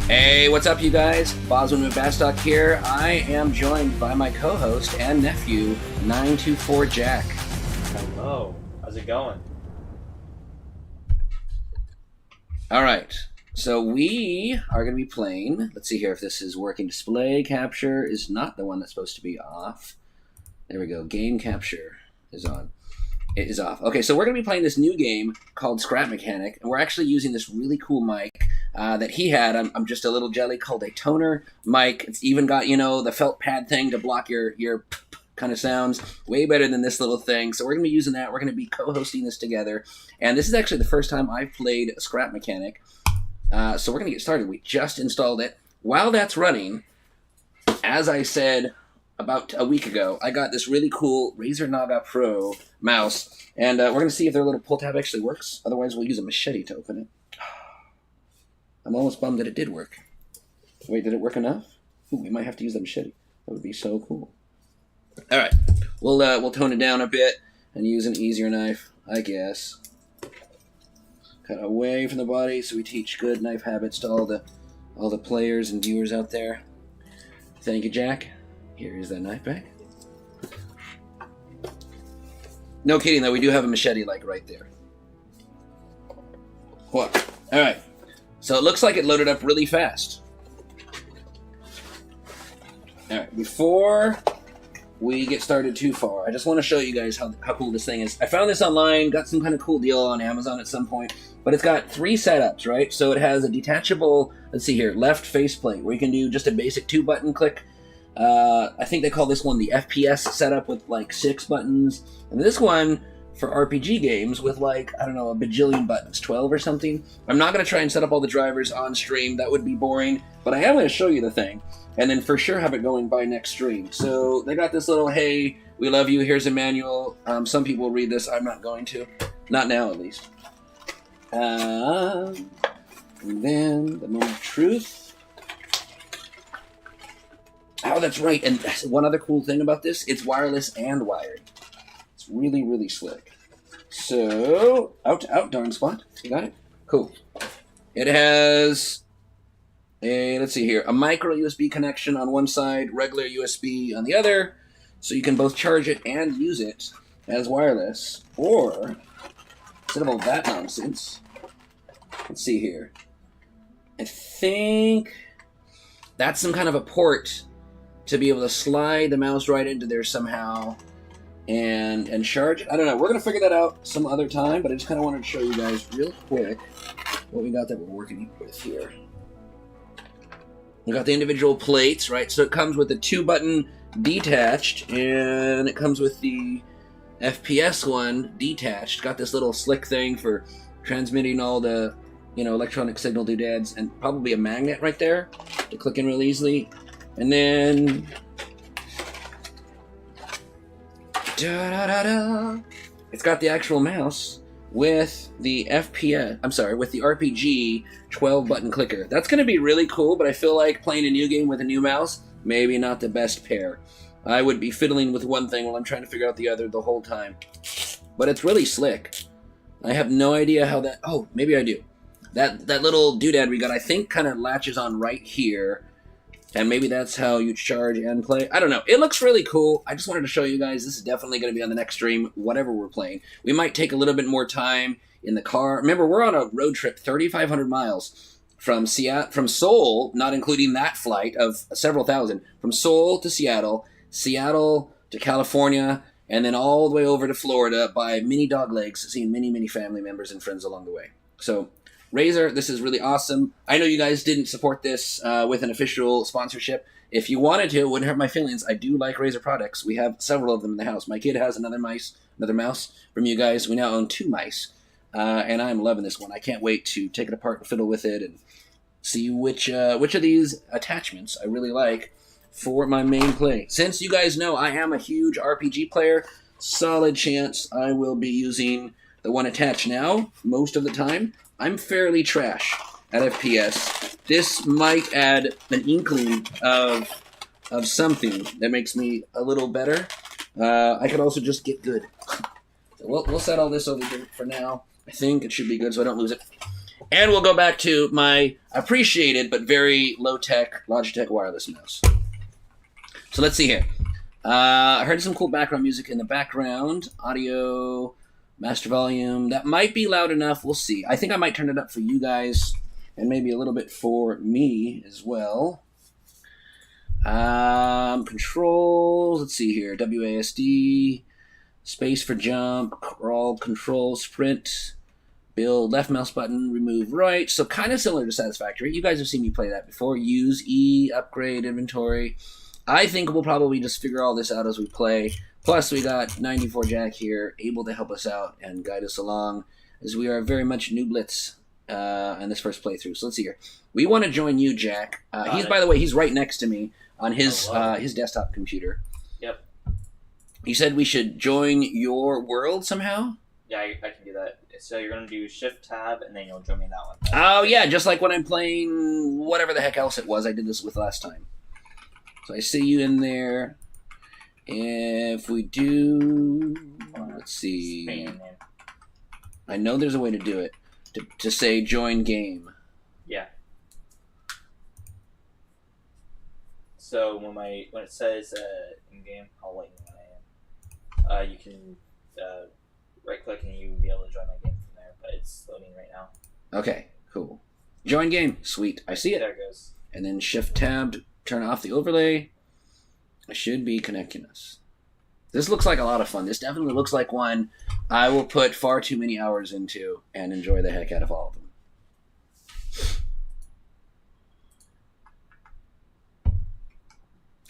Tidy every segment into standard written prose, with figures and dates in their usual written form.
Hey, what's up, you guys? Boswin with Bastock here. I am joined by my co-host and nephew, 924 Jack. Hello. How's it going? All right. So we are going to be playing. Let's see here if this is working. Display capture is not the one that's supposed to be off. There we go. Game capture is on. It is off. Okay, so we're going to be playing this new game called Scrap Mechanic, and we're actually using this really cool mic that he had. I'm just a little jelly, called a toner mic. It's even got, the felt pad thing to block your kind of sounds. Way better than this little thing. So we're going to be using that. We're going to be co-hosting this together, and this is actually the first time I've played Scrap Mechanic. So we're going to get started. We just installed it. While that's running, as I said about a week ago, I got this really cool Razer Naga Pro mouse, and we're going to see if their little pull tab actually works. Otherwise, we'll use a machete to open it. I'm almost bummed that it did work. Wait, did it work enough? Ooh, we might have to use the machete. That would be so cool. All right, we'll tone it down a bit and use an easier knife, I guess. Cut away from the body so we teach good knife habits to all the players and viewers out there. Thank you, Jack. Here is that knife back. No kidding, though. We do have a machete, right there. What? All right. So it looks like it loaded up really fast. All right. Before we get started too far, I just want to show you guys how cool this thing is. I found this online, got some kind of cool deal on Amazon at some point, but it's got 3 setups, right? So it has a detachable, let's see here, left faceplate, where you can do just a basic 2-button click. I think they call this one the FPS setup with 6 buttons. And this one for RPG games with I don't know, a bajillion buttons, 12 or something. I'm not going to try and set up all the drivers on stream. That would be boring. But I am going to show you the thing. And then for sure have it going by next stream. So they got this little, hey, we love you, here's a manual. Some people read this. I'm not going to. Not now, at least. And then the moment of truth. Oh, that's right. And one other cool thing about this, it's wireless and wired. It's really, really slick. So, out to out, darn spot. You got it? Cool. It has let's see here, a micro USB connection on one side, regular USB on the other, so you can both charge it and use it as wireless. Or, instead of all that nonsense, let's see here. I think that's some kind of a port to be able to slide the mouse right into there somehow and charge it. I don't know. We're going to figure that out some other time, but I just kind of wanted to show you guys real quick what we got that we're working with here. We got the individual plates, right? So it comes with a 2-button detached, and it comes with the FPS one detached. Got this little slick thing for transmitting all the, electronic signal doodads, and probably a magnet right there to click in real easily. And then, it's got the actual mouse with the with the RPG 12-button clicker. That's going to be really cool, but I feel like playing a new game with a new mouse, maybe not the best pair. I would be fiddling with one thing while I'm trying to figure out the other the whole time. But it's really slick. I have no idea how that, oh, maybe I do. That little doodad we got, I think, kind of latches on right here. And maybe that's how you charge and play. I don't know. It looks really cool. I just wanted to show you guys. This is definitely going to be on the next stream, whatever we're playing. We might take a little bit more time in the car. Remember, we're on a road trip, 3,500 miles from Seoul, not including that flight of several thousand, from Seoul to Seattle, Seattle to California, and then all the way over to Florida by many dog legs, seeing many, many family members and friends along the way. So, Razer, this is really awesome. I know you guys didn't support this with an official sponsorship. If you wanted to, it wouldn't hurt my feelings. I do like Razer products. We have several of them in the house. My kid has another mouse from you guys. We now own 2 mice, and I'm loving this one. I can't wait to take it apart and fiddle with it and see which of these attachments I really like for my main play. Since you guys know I am a huge RPG player, solid chance I will be using the one attached now most of the time. I'm fairly trash at FPS. This might add an inkling of something that makes me a little better. I could also just get good. So we'll set all this over here for now. I think it should be good so I don't lose it. And we'll go back to my appreciated but very low-tech Logitech wireless mouse. So let's see here. I heard some cool background music in the background. Audio, master volume. That might be loud enough. We'll see. I think I might turn it up for you guys and maybe a little bit for me as well. Controls. Let's see here. WASD. Space for jump. Crawl, control, sprint. Build, left mouse button, remove right. So kind of similar to Satisfactory. You guys have seen me play that before. Use E, upgrade, inventory. I think we'll probably just figure all this out as we play. Plus, we got 94 Jack here, able to help us out and guide us along, as we are very much nooblets in this first playthrough. So let's see here. We want to join you, Jack. By the way, he's right next to me on his desktop computer. Yep. You said we should join your world somehow? Yeah, I can do that. So you're going to do Shift-Tab, and then you'll join me in that one. Oh, yeah, just like when I'm playing whatever the heck else it was I did this with last time. So I see you in there. If we do... Let's see. I know there's a way to do it. To say join game. Yeah. So when it says in-game, I'll let you know when I am. You can right-click and you'll be able to join my game from there, but it's loading right now. Okay, cool. Join game. Sweet. I see it. There it goes. And then Shift-Tab to turn off the overlay. I should be connecting us. This looks like a lot of fun. This definitely looks like one I will put far too many hours into and enjoy the heck out of all of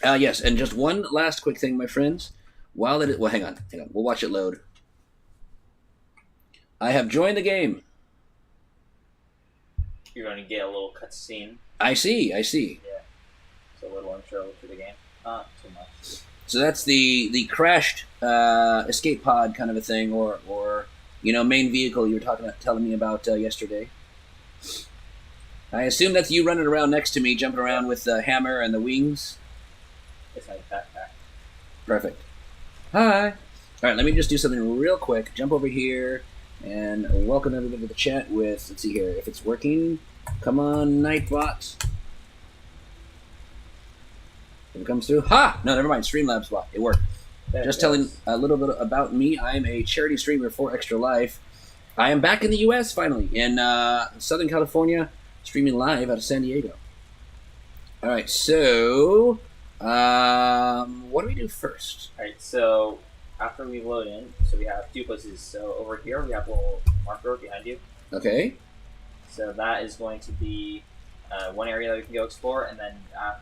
them. Yes, and just one last quick thing, my friends. Well, hang on. We'll watch it load. I have joined the game. You're going to get a little cutscene. I see. Yeah. So a little intro to the game. Not too much. So that's the crashed escape pod kind of a thing, or main vehicle you were telling me about yesterday. I assume that's you running around next to me, jumping around with the hammer and the wings. It's my backpack. Perfect. Hi. All right, let me just do something real quick. Jump over here and welcome everybody to the chat with, let's see here, if it's working. Come on, Nightbot. If it comes through. Ha! No, never mind. Streamlabs bot. It worked. Just telling a little bit about me. I'm a charity streamer for Extra Life. I am back in the U.S. finally, in Southern California, streaming live out of San Diego. All right, so what do we do first? All right, so after we load in, so we have two places. So over here, we have a little marker behind you. Okay. So that is going to be one area that we can go explore, and then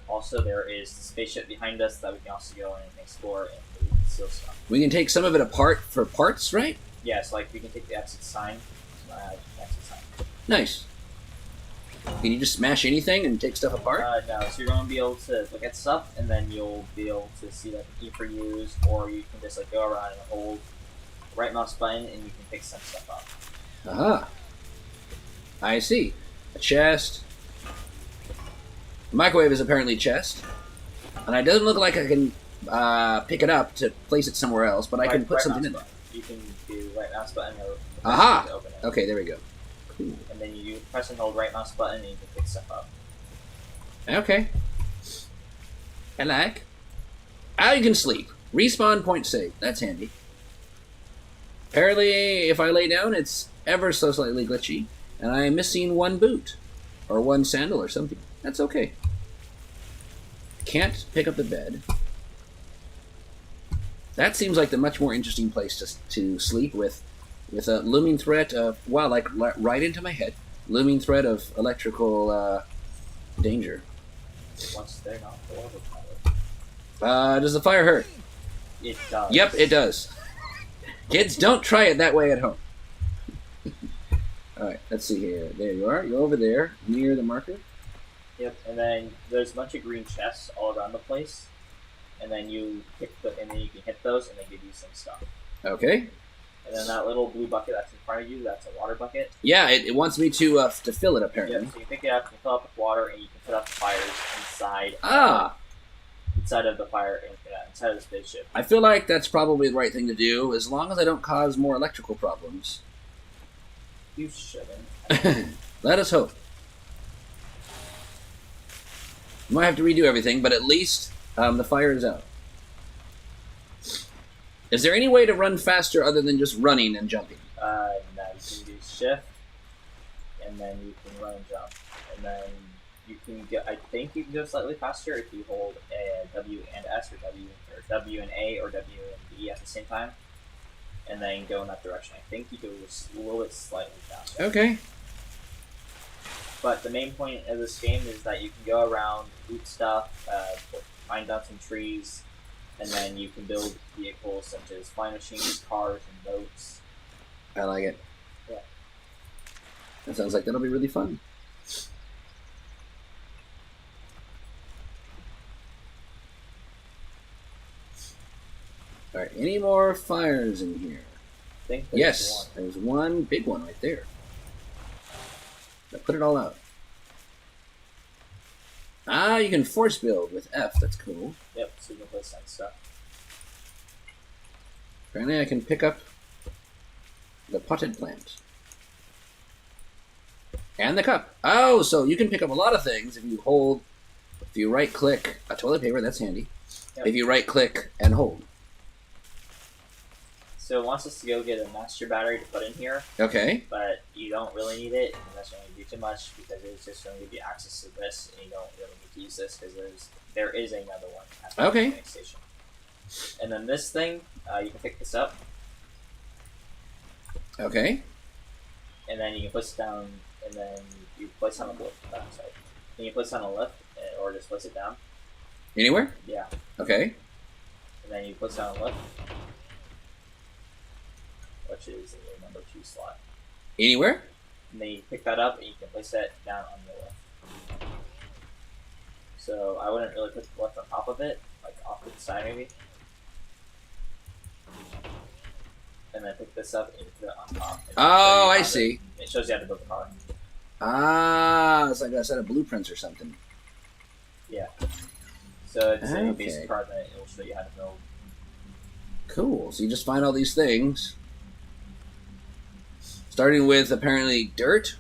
also there is the spaceship behind us that we can also go and explore and steal stuff. We can take some of it apart for parts, right? Yeah, so like we can take the exit sign. Exit sign. Nice. Can you just smash anything and take stuff apart? No, so you're going to be able to look at stuff, and then you'll be able to see like the key for use, or you can just like go around and hold the right mouse button, and you can pick some stuff up. Aha. I see. A chest. The microwave is apparently a chest. And it doesn't look like I can pick it up to place it somewhere else, but I can put something in there. You can do right mouse button or aha! To open it. Okay, there we go. Cool. And then you press and hold right mouse button and you can pick stuff up. Okay. I like. Ah, you can sleep. Respawn point save. That's handy. Apparently, if I lay down, it's ever so slightly glitchy. And I am missing one boot. Or one sandal or something. That's okay. Can't pick up the bed. That seems like the much more interesting place to sleep with a looming threat of, wow, like right into my head. Looming threat of electrical danger. Once they're not overpowered. Does the fire hurt? It does. Yep, it does. Kids, don't try it that way at home. Alright, let's see here. There you are. You're over there, near the marker. Yep, and then there's a bunch of green chests all around the place. And then you and then you can hit those and they give you some stuff. Okay. And then that little blue bucket that's in front of you, that's a water bucket. Yeah, it wants me to fill it apparently. Yep, so you pick it up, you fill it up with water, and you can put out the fires inside. Inside of the fire, inside of the spaceship. I feel like that's probably the right thing to do, as long as I don't cause more electrical problems. You shouldn't. Let us hope. We might have to redo everything, but at least the fire is out. Is there any way to run faster other than just running and jumping? No, you can do shift, and then you can run and jump, and then you can go. I think you can go slightly faster if you hold a W and S, or W and A, or W and B at the same time, and then go in that direction. I think you go a little bit slightly faster. Okay. But the main point of this game is that you can go around, loot stuff, mine down some trees, and then you can build vehicles such as flying machines, cars, and boats. I like it. Yeah. That sounds like that'll be really fun. Alright, any more fires in here? I think there's Yes, there's one big one right there. Now put it all out. Ah, you can force build with F. That's cool. Yep, so you can place that stuff. Apparently I can pick up the potted plant. And the cup. Oh, so you can pick up a lot of things if you right click a toilet paper, that's handy. Yep. If you right click and hold. So it wants us to go get a master battery to put in here, Okay. but you don't really need it, and that's going to do too much because it's just going to give you access to this, and you don't really need to use this because there is another one at the Okay. mechanic station. And then this thing, you can pick this up, Okay. and then you can place it down, and then you place it on the lift. Sorry. Then you place it on a lift, or just place it down. Anywhere? Yeah. Okay. And then you place it on a lift, which is the number 2 slot. Anywhere? And then you pick that up, and you can place that down on the lift. So I wouldn't really put the lift on top of it, like off to the side maybe. And then pick this up and put it on top. Oh, I see. It shows you how to build the car. Ah, it's like a set of blueprints or something. Yeah. So it's a Okay. basic car that it will show you how to build. Cool. So you just find all these things. Starting with apparently dirt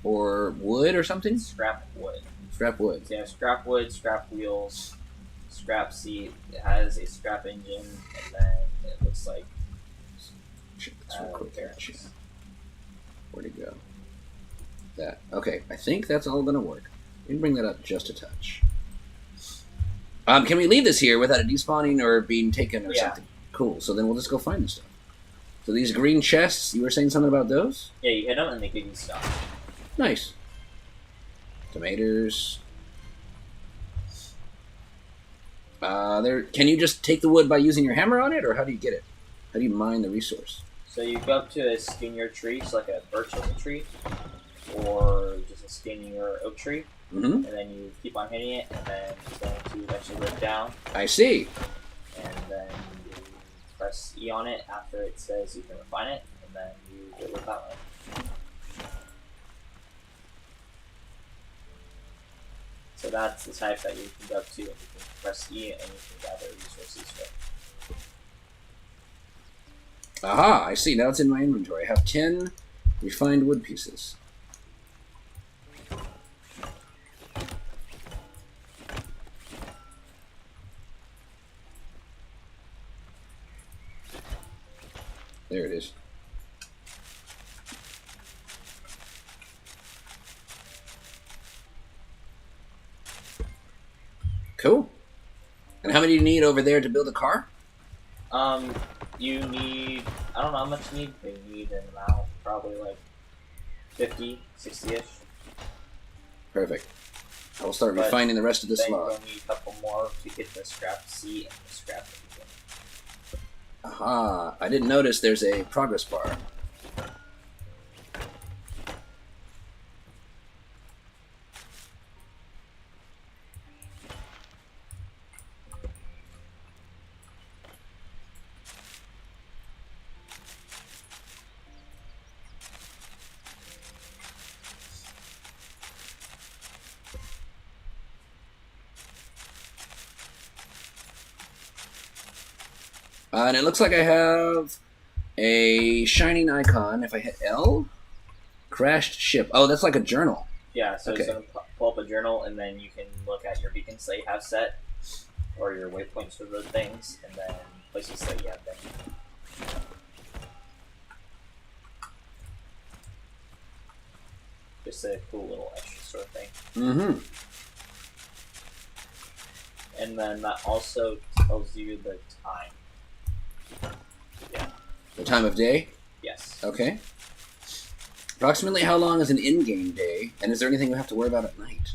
or wood or something? Scrap wood. Scrap wood. So you have scrap wood, scrap wheels, scrap seat. It has a scrap engine, and then it looks like Check this real quick. bearings. Check. Where'd it go? That. Okay, I think that's all gonna work. We can bring that up just a touch. Can we leave this here without it despawning or being taken or Yeah. something? Cool. So then we'll just go find this stuff. So these green chests, you were saying something about those? Yeah, you hit them and they give you stuff. Nice. Tomatoes. There. Can you just take the wood by using your hammer on it, or how do you get it? How do you mine the resource? So you go up to a skinnier tree, so like a birch oak tree, or just a skinnier oak tree, Mm-hmm. and then you keep on hitting it, and then it's going to eventually rip down, I see. and then you press E on it after it says you can refine it, and then you build it that way. So that's the type that you can go up to, and you can press E, and you can gather resources with. Aha, I see. Now it's in my inventory. I have 10 refined wood pieces. There it is. Cool. And how many do you need over there to build a car? You need, I don't know how much you need, but you need an amount, probably like 50, 60-ish. Perfect. I will start But refining the rest of this Then log. you'll need a couple more to get the scrap seat and the scrap engine. Aha, I didn't notice there's a progress bar. And it looks like I have a shining icon. If I hit L, Crashed ship. Oh, that's like a journal. Yeah, so Okay. it's going to pull up a journal, and then you can look at your beacons that you have set, or your waypoints for those things, and then places that you have been. Just a cool little extra sort of thing. Mm-hmm. And then that also tells you the time. Yeah. The time of day? Yes. Okay. Approximately how long is an in-game day, and is there anything we have to worry about at night?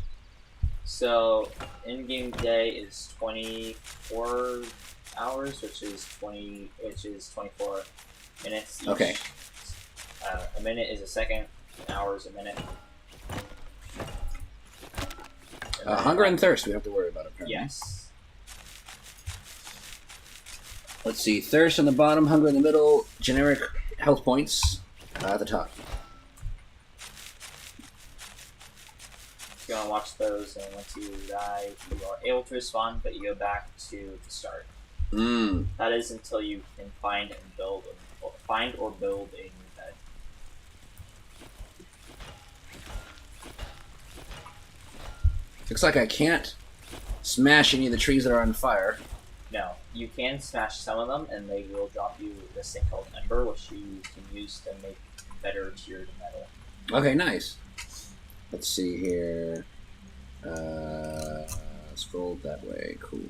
So, in-game day is 24 hours, which is 24 minutes each. Okay. A minute is a second, an hour is a minute. Hunger and thirst we have to worry about, apparently. Yes. Let's see. Thirst on the bottom, hunger in the middle, generic health points at the top. You're going to watch those, and once you die, you are able to respawn, but you go back to the start. Mm. That is until you can find or build a new bed. Looks like I can't smash any of the trees that are on fire. No, you can smash some of them, and they will drop you this thing called Ember, which you can use to make better tiered metal. Okay, nice. Let's see here. Scroll that way. Cool.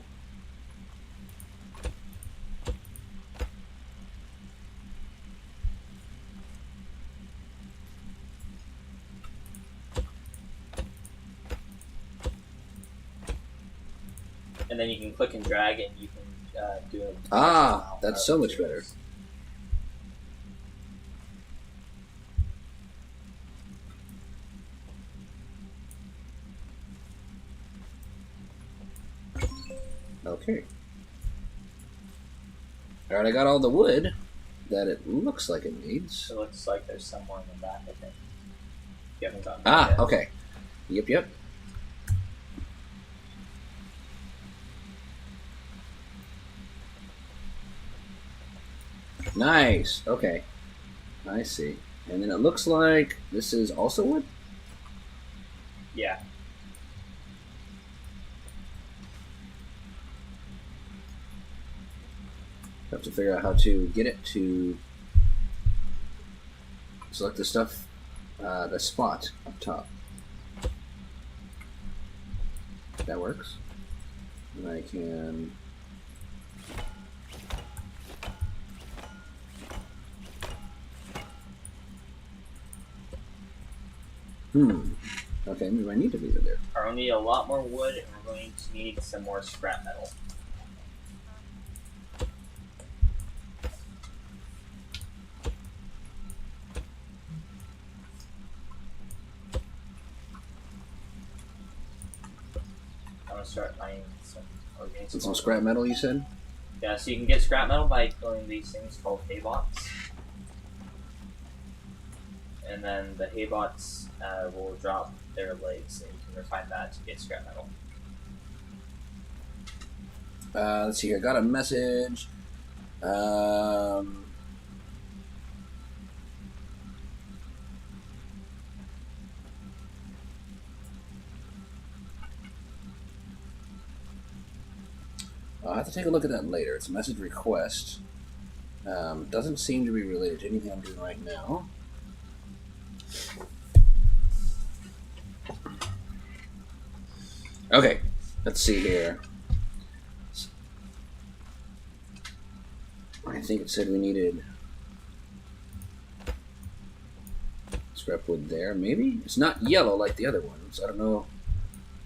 And then you can click and drag, and you can do a... That's so much better. Okay. Alright, I got all the wood that it looks like it needs. It looks like there's somewhere in the back, I think. You haven't gotten that yet. Okay. Yep. Nice. Okay. I see. And then it looks like this is also wood? Yeah. Have to figure out how to get it to select the stuff, the spot up top. That works. And I can... Okay, maybe I need to leave it there. We're going to need a lot more wood, and we're going to need some more scrap metal. I'm going to start mining some organic Some scrap metal, you said? Yeah, so you can get scrap metal by killing these things called haybots. And then the haybots will drop their legs, and you can refine that to get scrap metal. Let's see here. Got a message. I'll have to take a look at that later. It's a message request. Doesn't seem to be related to anything I'm doing right now. Okay, let's see here. I think it said we needed scrap wood there, maybe? It's not yellow like the other ones. I don't know.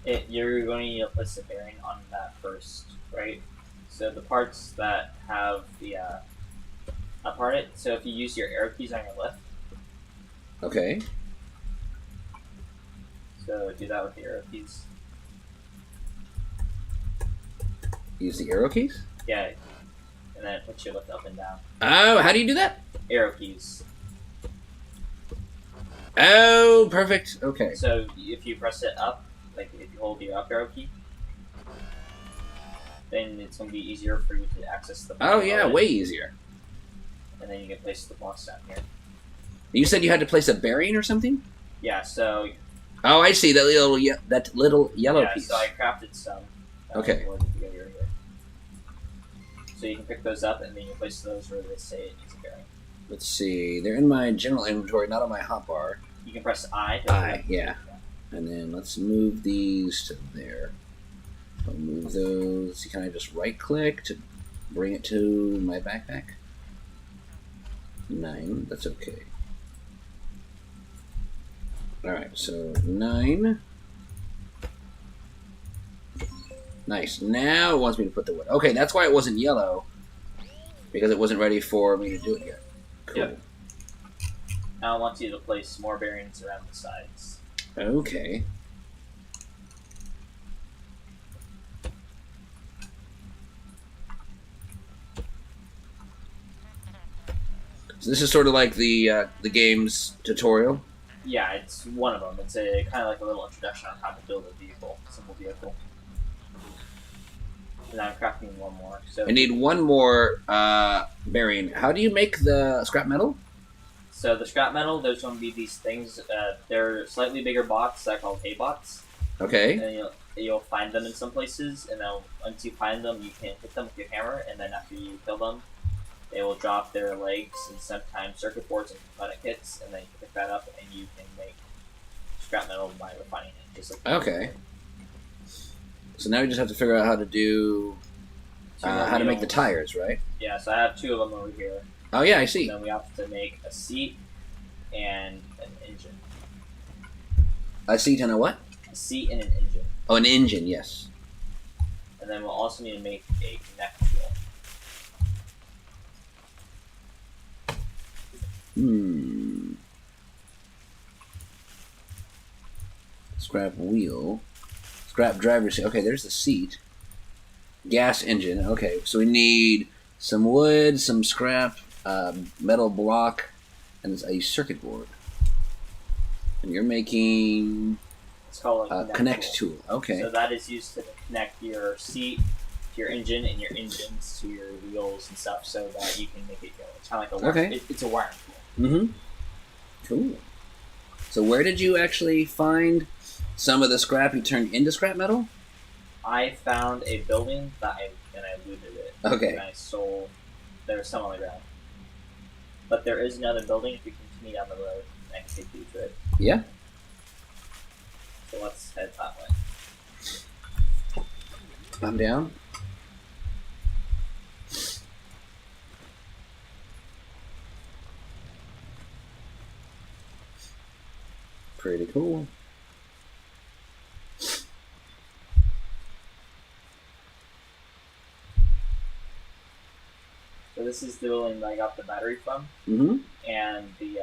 You're going to need a list of bearing on that first, right? So the parts that have the apart it. So if you use your arrow keys on your left, Okay. so do that with the arrow keys. Use the arrow keys? Yeah, and then it puts your lift up and down. Oh, how do you do that? Arrow keys. Oh, perfect. Okay. So if you press it up, like if you hold your up arrow key, then it's going to be easier for you to access the Oh, yeah, way easier. And then you can place the blocks down here. You said you had to place a bearing or something? Yeah, so Oh, I see, that little yellow yeah, piece. so I crafted some. Okay. Where did you go here? So you can pick those up, and then you place those where they say it needs a bearing. Let's see, they're in my general inventory, not on my hotbar. You can press I. Yeah. And then let's move these to there. I'll move those. Can I just right click to bring it to my backpack? 9, that's okay. Alright, so 9. Nice. Now it wants me to put the wood. Okay, that's why it wasn't yellow. Because it wasn't ready for me to do it yet. Cool. Yep. Now I want you to place more bearings around the sides. Okay. So this is sort of like the game's tutorial. Yeah, it's one of them. It's a kind of like a little introduction on how to build a vehicle, simple vehicle. And I'm crafting one more. So I need one more bearing. How do you make the scrap metal? So the scrap metal, there's going to be these things. They're slightly bigger bots that are called hay bots. Okay. And you'll find them in some places, and then once you find them, you can hit them with your hammer, and then after you kill them, they will drop their legs and sometimes circuit boards and component kits, and then you can pick that up, and you can make scrap metal by refining it. Just like okay. So now we just have to figure out how to do how to make the tires, right? Yeah. So I have 2 of them over here. Oh yeah, I see. And then we have to make a seat and an engine. A seat and a what? A seat and an engine. Oh, an engine, yes. And then we'll also need to make a connect wheel. Scrap wheel. Scrap driver's seat. Okay, there's the seat. Gas engine. Okay, so we need some wood, some scrap, metal block, and a circuit board. And you're making It's called a connect tool. Okay. So that is used to connect your seat to your engine and your engines to your wheels and stuff, so that you can make it go. It's kind of like a wire. Okay. It's a wiring tool. Mm-hmm. Cool. So where did you actually find some of the scrap you turned into scrap metal? I found a building and I looted it. Okay. And I sold. There was some on the ground, but there is another building. If you continue down the road, I can take you to it. Yeah. So let's head that way. I'm down. Pretty cool. So this is the building that I got the battery from, and the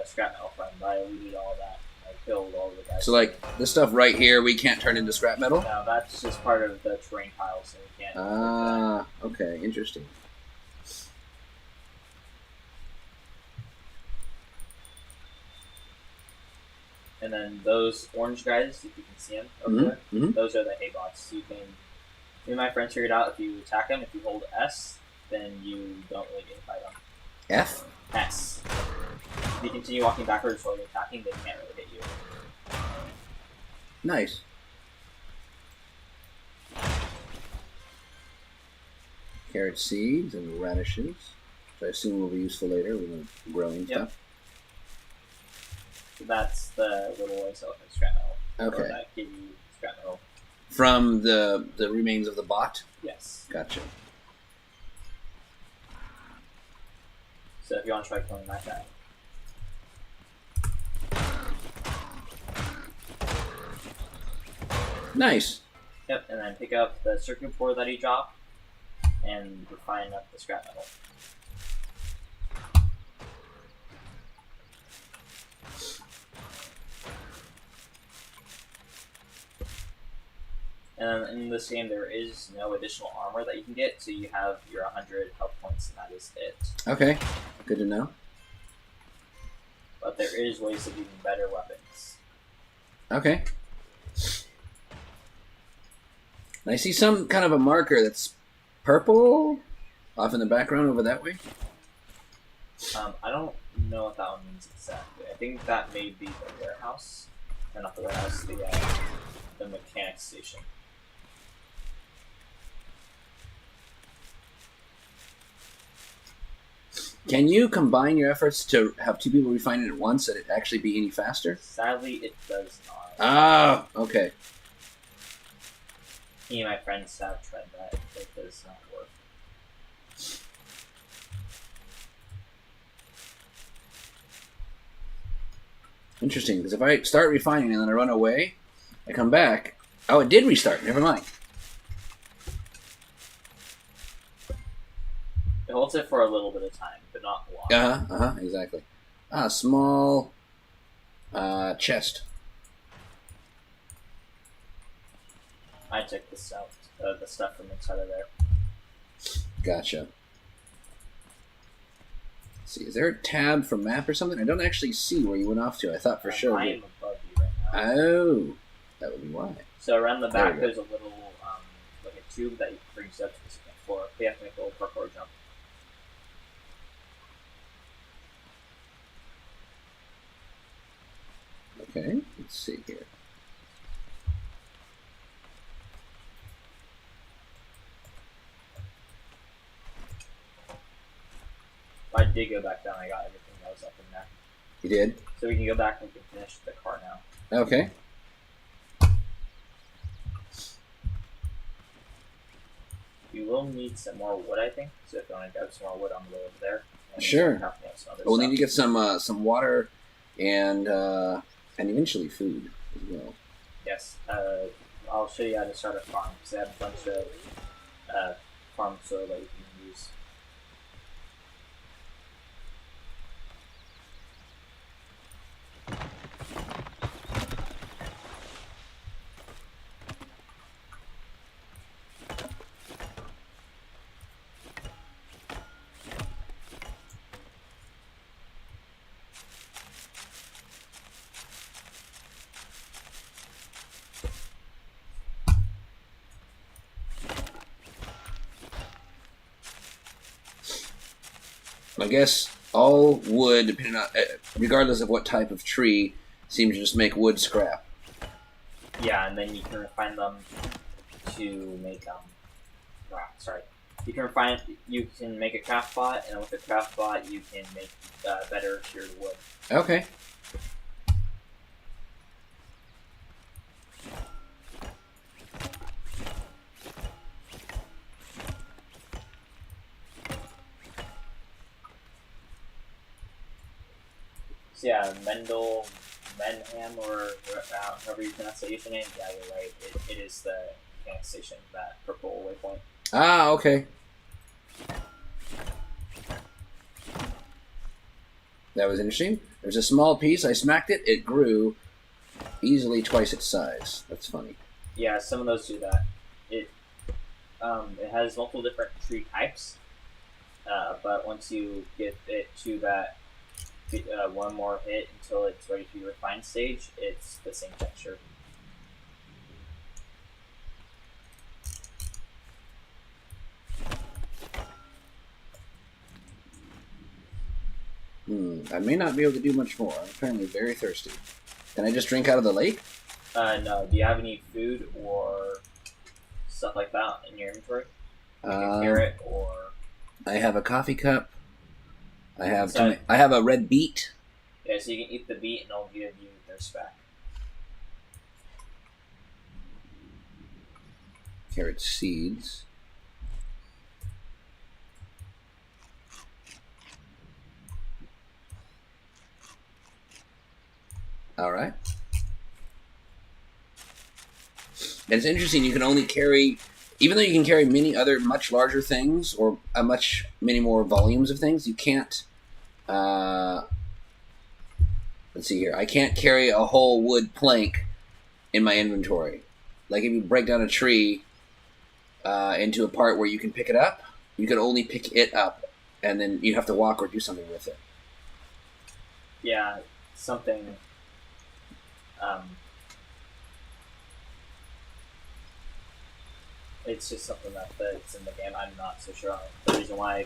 scrap metal from. I looted all that. I killed all the guys. So like this stuff right here, we can't turn into scrap metal? No, that's just part of the terrain pile, so we can't. Ah, okay, interesting. And then those orange guys, if you can see them over there, those are the hay bots. You can. Me and my friends figured out if you attack them, if you hold S, then you don't really get hit by them. F? S. If you continue walking backwards while you're attacking, they can't really hit you. Nice. Carrot seeds and radishes, which I assume will be useful later when we're growing stuff. So that's the little ways of scrap metal. Okay. That give you scrap metal. From the remains of the bot? Yes. Gotcha. So if you want to try killing that guy. Nice. Yep, and then pick up the circuit board that he dropped and refine up the scrap metal. And in this game, there is no additional armor that you can get, so you have your 100 health points, and that is it. Okay, good to know. But there is ways of getting better weapons. Okay. And I see some kind of a marker that's purple off in the background over that way. I don't know what that one means exactly. I think that may be the warehouse, or not the warehouse, the mechanic station. Can you combine your efforts to have two people refine it at once and it actually be any faster? Sadly, it does not. Ah, okay. Me and my friends have tried that. It does not work. Interesting, because if I start refining and then I run away, I come back. Oh, it did restart. Never mind. It holds it for a little bit of time, but not long. Exactly. Ah, small chest. I took this out, the stuff from inside of there. Gotcha. Let's see, is there a tab for map or something? I don't actually see where you went off to. I thought for sure. I am above you right now. Oh, that would be why. So around the back, There there's a little, like a tube that brings you up to the second floor. We have to make a little parkour jump. Okay, let's see here. I did go back down. I got everything that was up in there. You did? So we can go back and we can finish the car now. Okay. You will need some more wood, I think. So if you want to grab some more wood on the way over there. Sure. We'll need to get some water and eventually food as well. Yes. I'll show you how to start a farm because I have a bunch of farm soil that you can use. I guess all wood, depending on, regardless of what type of tree, seems to just make wood scrap. Yeah, and then you can refine them to make sorry. You can make a craft pot, and with the craft pot, you can make better cured wood. Okay. So yeah, Menham, or however you pronounce that username. Yeah, you're right. It is the mechanic station, that purple waypoint. Ah, okay. That was interesting. There's a small piece. I smacked it. It grew easily twice its size. That's funny. Yeah, some of those do that. It has multiple different tree types, but once you get it to that one more hit until it's ready to be refined stage, it's the same texture. I may not be able to do much more. I'm apparently very thirsty. Can I just drink out of the lake? No. Do you have any food or stuff like that in your inventory? Like a carrot or... I have a coffee cup. I have I have a red beet. Yeah, so you can eat the beet and it'll give you thirst back. Carrot seeds. All right. And it's interesting. You can only carry, even though you can carry many other much larger things or many more volumes of things, you can't. Let's see here. I can't carry a whole wood plank in my inventory. Like if you break down a tree into a part where you can pick it up, you can only pick it up, and then you have to walk or do something with it. Yeah, something. It's just something that's in the game. I'm not so sure on the reason why,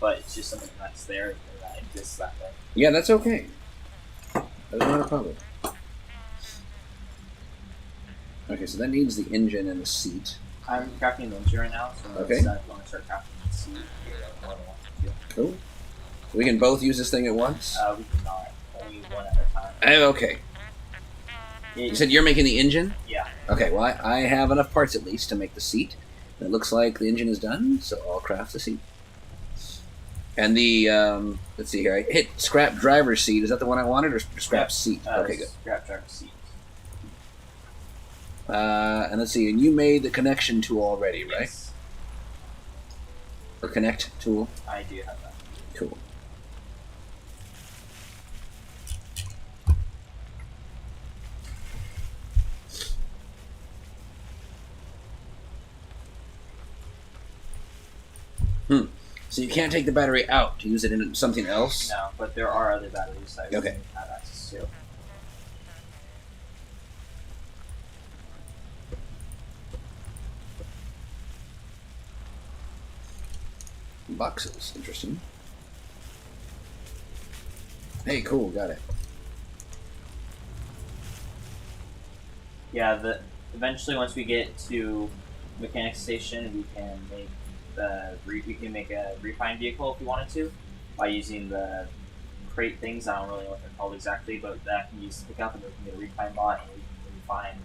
but it's just something that's there and that exists that way. Yeah, that's okay. That's not a problem. Okay, so that needs the engine and the seat. I'm crafting the engine right now, so Okay. if you want to start crafting the seat, you're more than welcome to. Cool. We can both use this thing at once? We cannot. Only one at a time. Okay. You said you're making the engine? Yeah. Okay, well, I have enough parts at least to make the seat. It looks like the engine is done, so I'll craft the seat. And the, let's see here, I hit scrap driver's seat. Is that the one I wanted, or scrap seat? Okay, good. Scrap driver's seat. And let's see, and you made the connection tool already, right? Yes. Or connect tool? I do have that. Cool. So you can't take the battery out to use it in something else? No, but there are other batteries that we Okay. have access to. Boxes. Interesting. Hey, cool. Got it. Yeah, eventually once we get to mechanic station, we can make a refine vehicle if we wanted to by using the crate things. I don't really know what they're called exactly, but that can use to pick up, and we can get a refine bot and we can refine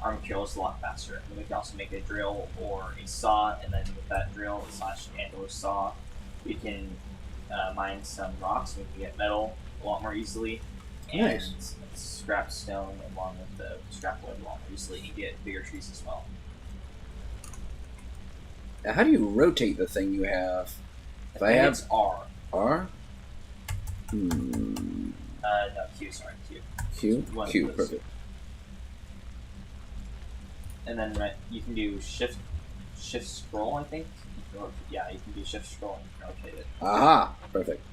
our materials a lot faster. And then we can also make a drill or a saw, and then with that drill / or saw, we can mine some rocks and we can get metal a lot more easily. And Nice. scrap stone along with the scrap wood a lot more easily, and get bigger trees as well. Now, how do you rotate the thing you have? If I think have it's R. R? No, Q, sorry, Q. Q? One of Q, those. perfect. And then you can do shift scroll, I think. Yeah, you can do shift scroll and rotate it. Aha! Perfect.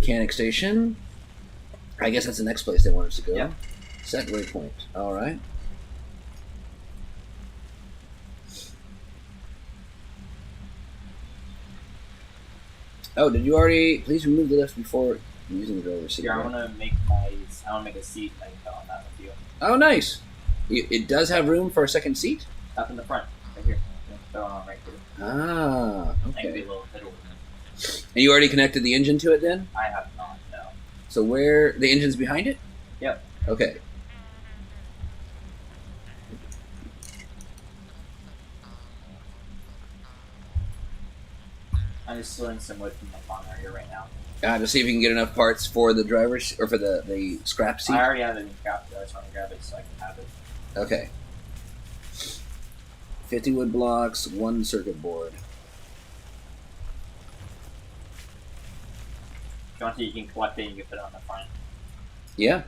Mechanic station. I guess that's the next place they want us to go. Yeah. Set waypoint. Alright. Oh, did you already... Please remove the lift before using the driver's seat. Here, I right? want to make a seat I can put on that with you. Oh, nice! It does have room for a second seat? Up in the front, right here. Throw it on right here. Ah, I can be okay. a little fiddle with it. And you already connected the engine to it then? I have not, no. So where... The engine's behind it? Yep. Okay. I'm just stealing some wood from the farm area right now. To see if you can get enough parts for the driver's... Or for the scrap seat? I already have it in crafted. I just want to grab it so I can have it. Okay. 50 wood blocks, 1 circuit board. If you want to, you can collect it and you can put it on the front. Yeah.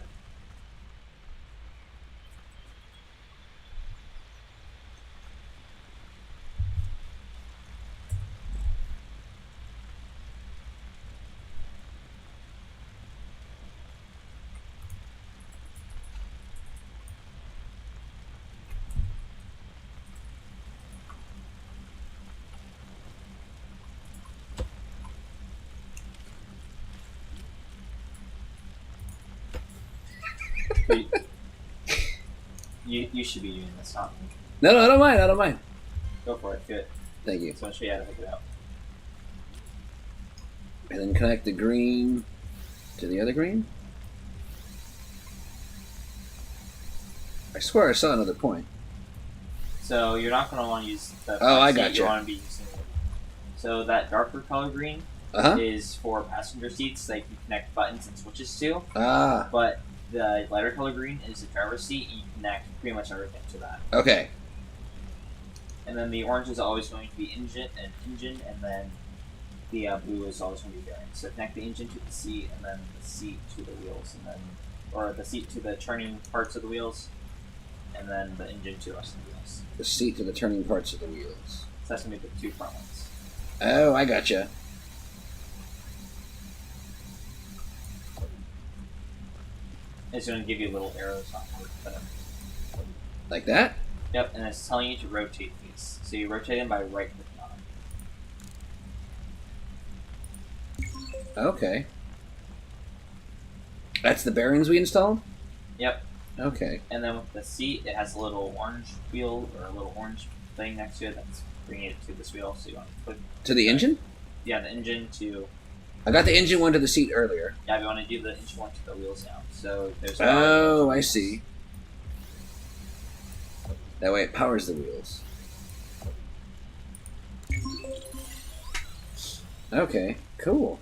You should be doing this, not me. No, I don't mind. I don't mind. Go for it. Do it. Thank you. So I'll show you how to hook it up. And then connect the green to the other green. I swear I saw another point. So you're not going to want to use the Oh, I seat, gotcha. You want to be using so that darker color green Uh-huh. is for passenger seats that you can connect buttons and switches to. Ah, But the lighter color green is the driver's seat. You connect pretty much everything to that. okay. And then the orange is always going to be engine, and then the blue is always going to be bearing. So connect the engine to the seat, and then the seat to the wheels, and then or the seat to the turning parts of the wheels, and then the engine to the rest of the wheels. The seat to the turning parts of the wheels. So that's going to be the 2 front ones. Oh, I gotcha. It's going to give you little arrows on it. Like that? Yep, and it's telling you to rotate these. So you rotate them by right clicking on them. Okay. That's the bearings we installed? Yep. Okay. And then with the seat, it has a little orange wheel or a little orange thing next to it that's bringing it to this wheel. So you want to click To the engine? Yeah, the engine to. I got the engine one to the seat earlier. Yeah, you want to do the engine one to the wheels now. So there's. Oh, I see. That way it powers the wheels. Okay, cool.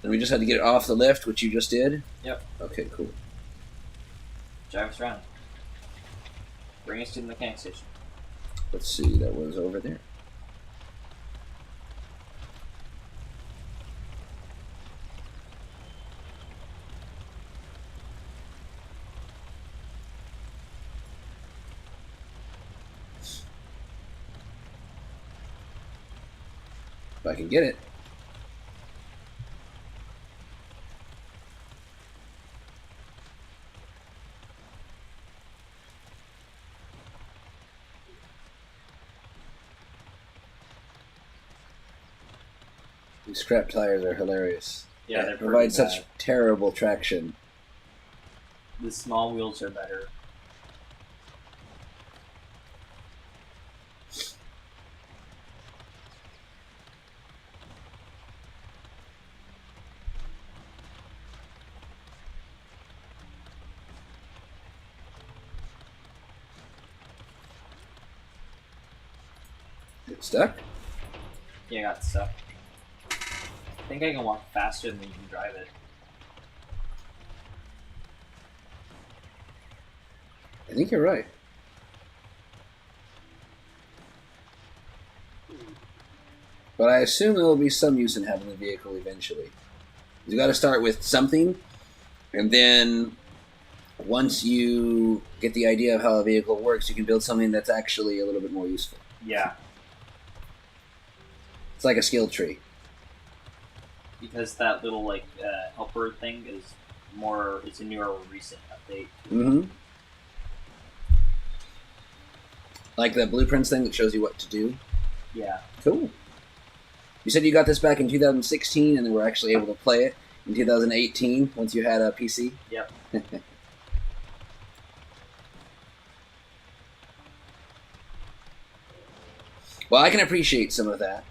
And we just had to get it off the lift, which you just did? Yep. Okay, cool. Drive us around. Bring us to the mechanic station. Let's see, that was over there. If I can get it. These scrap tires are hilarious. Yeah, They they're provide pretty such bad. terrible traction. The small wheels are better. Get stuck? Yeah, I got stuck. I think I can walk faster than you can drive it. I think you're right. But I assume there will be some use in having the vehicle eventually. You got to start with something, and then once you get the idea of how a vehicle works, you can build something that's actually a little bit more useful. Yeah, It's like a skill tree. because that little like helper thing is more. It's a newer, recent update. Mm-hmm. Like the blueprints thing that shows you what to do. Yeah. Cool. You said you got this back in 2016, and then were actually able to play it in 2018 once you had a PC. Yep. Well, I can appreciate some of that.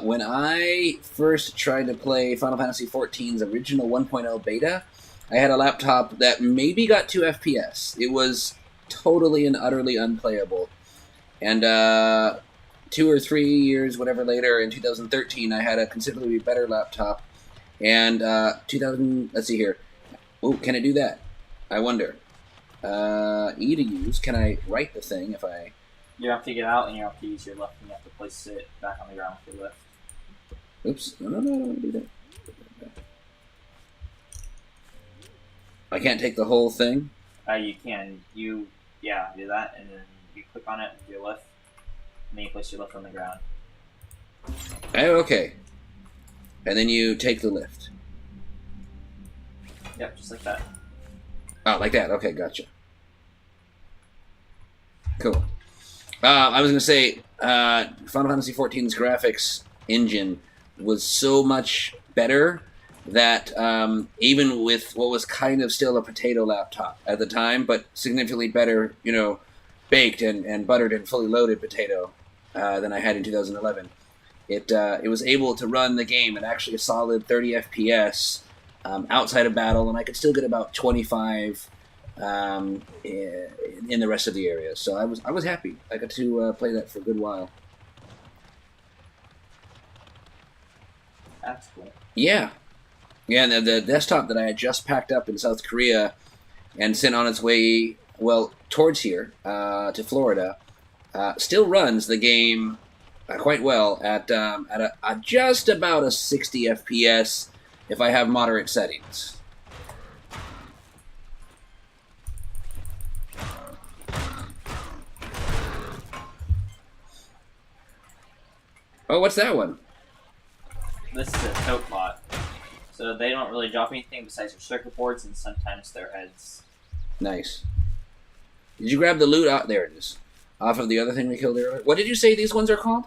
When I first tried to play Final Fantasy XIV's original 1.0 beta, I had a laptop that maybe got 2 FPS. It was totally and utterly unplayable. And 2 or 3 years, whatever later, in 2013, I had a considerably better laptop. And 2000, let's see here. Oh, can I do that? I wonder. E to use. Can I write the thing if I... You have to get out and you have to use your left and you have to place it back on the ground with your left. Oops. No, I don't want to do that. I can't take the whole thing? You can. Do that and then you click on it with your left and then you place your left on the ground. Oh, okay. And then you take the lift. Yep, just like that. Oh, like that. Okay, gotcha. Cool. I was going to say, Final Fantasy XIV's graphics engine was so much better that even with what was kind of still a potato laptop at the time, but significantly better, baked and buttered and fully loaded potato than I had in 2011, it was able to run the game at actually a solid 30 FPS outside of battle, and I could still get about 25 in the rest of the area. So I was happy. I got to play that for a good while. That's cool. Yeah. Yeah, and the desktop that I had just packed up in South Korea and sent on its way, well, towards here, to Florida, still runs the game quite well at just about a 60 FPS if I have moderate settings. Oh, what's that one? This is a tote bot. So they don't really drop anything besides their circuit boards and sometimes their heads. Nice. Did you grab the loot out? There it is. Off of the other thing we killed earlier. What did you say these ones are called?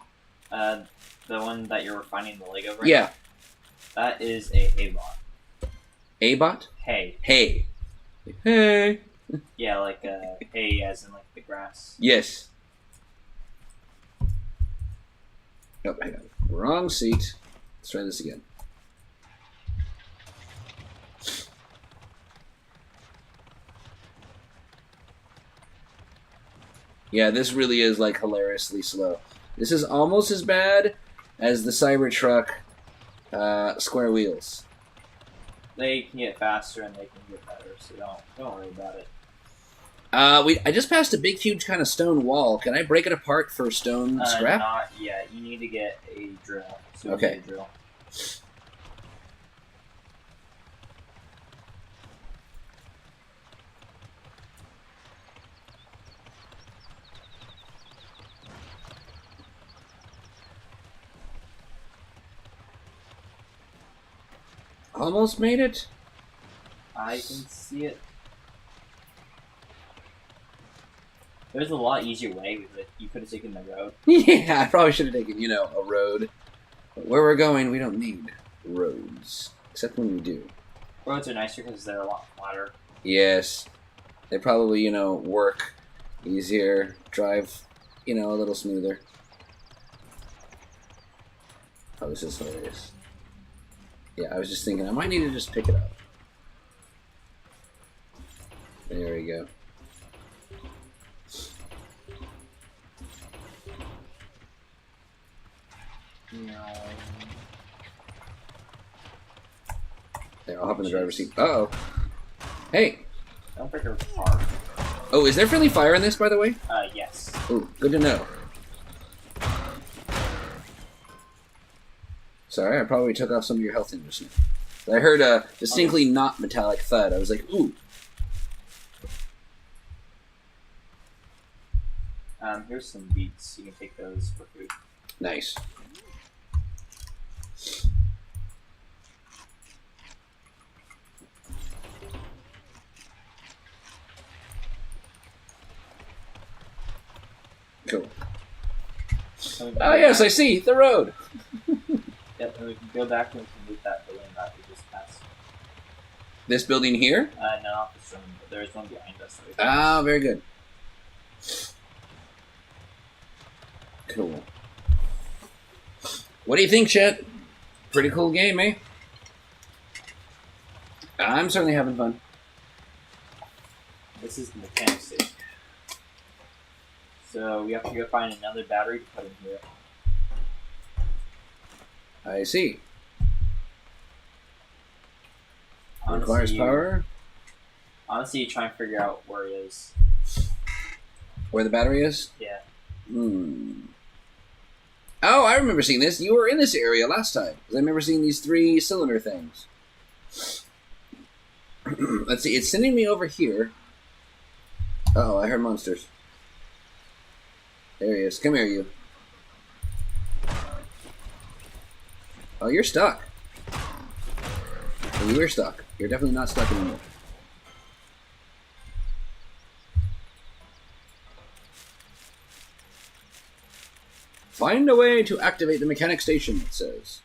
The one that you're finding the Lego right Yeah. now? That is a hay bot. A-bot? Hay. Hay. Hey. Yeah, like hay as in like the grass. Yes. Oh, hang on. Wrong seat. Let's try this again. Yeah, this really is like hilariously slow. This is almost as bad as the Cybertruck square wheels. They can get faster and they can get better, so don't worry about it. I just passed a big, huge kind of stone wall. Can I break it apart for stone scrap? Not yet. You need to get a drill. So Okay. You need a drill. Almost made it. I can see it. There's a lot easier way with it. You could have taken the road. Yeah, I probably should have taken, a road. But where we're going, we don't need roads. Except when we do. Roads are nicer because they're a lot flatter. Yes. They probably, work easier, drive, a little smoother. Oh, this is hilarious. Yeah, I was just thinking I might need to just pick it up. There we go. No. There, I'll hop in the driver's seat. Uh-oh. Hey! Don't break a car. Oh, is there friendly fire in this, by the way? Yes. Ooh, good to know. Sorry, I probably took off some of your health in just now. I heard a distinctly not metallic thud. I was like, ooh. Here's some beets. You can take those for food. Nice. Cool. Oh, yes, I see. The road. Yep, and we can go back and we can loot that building that we just passed. This building here? No, not this one, but there's one behind us. That we Ah, very good. Cool. What do you think, Chet? Pretty cool game, eh? I'm certainly having fun. This is the mechanic station. So we have to go find another battery to put in here. I see. Honestly, Requires power. Honestly, you try and figure out where it is. Where the battery is? Yeah. Oh, I remember seeing this. You were in this area last time. 'Cause I remember seeing these 3-cylinder things. Let's see. It's sending me over here. Uh-oh, I heard monsters. There he is. Come here, you. Oh, you're stuck. Oh, you were stuck. You're definitely not stuck anymore. Find a way to activate the mechanic station, it says.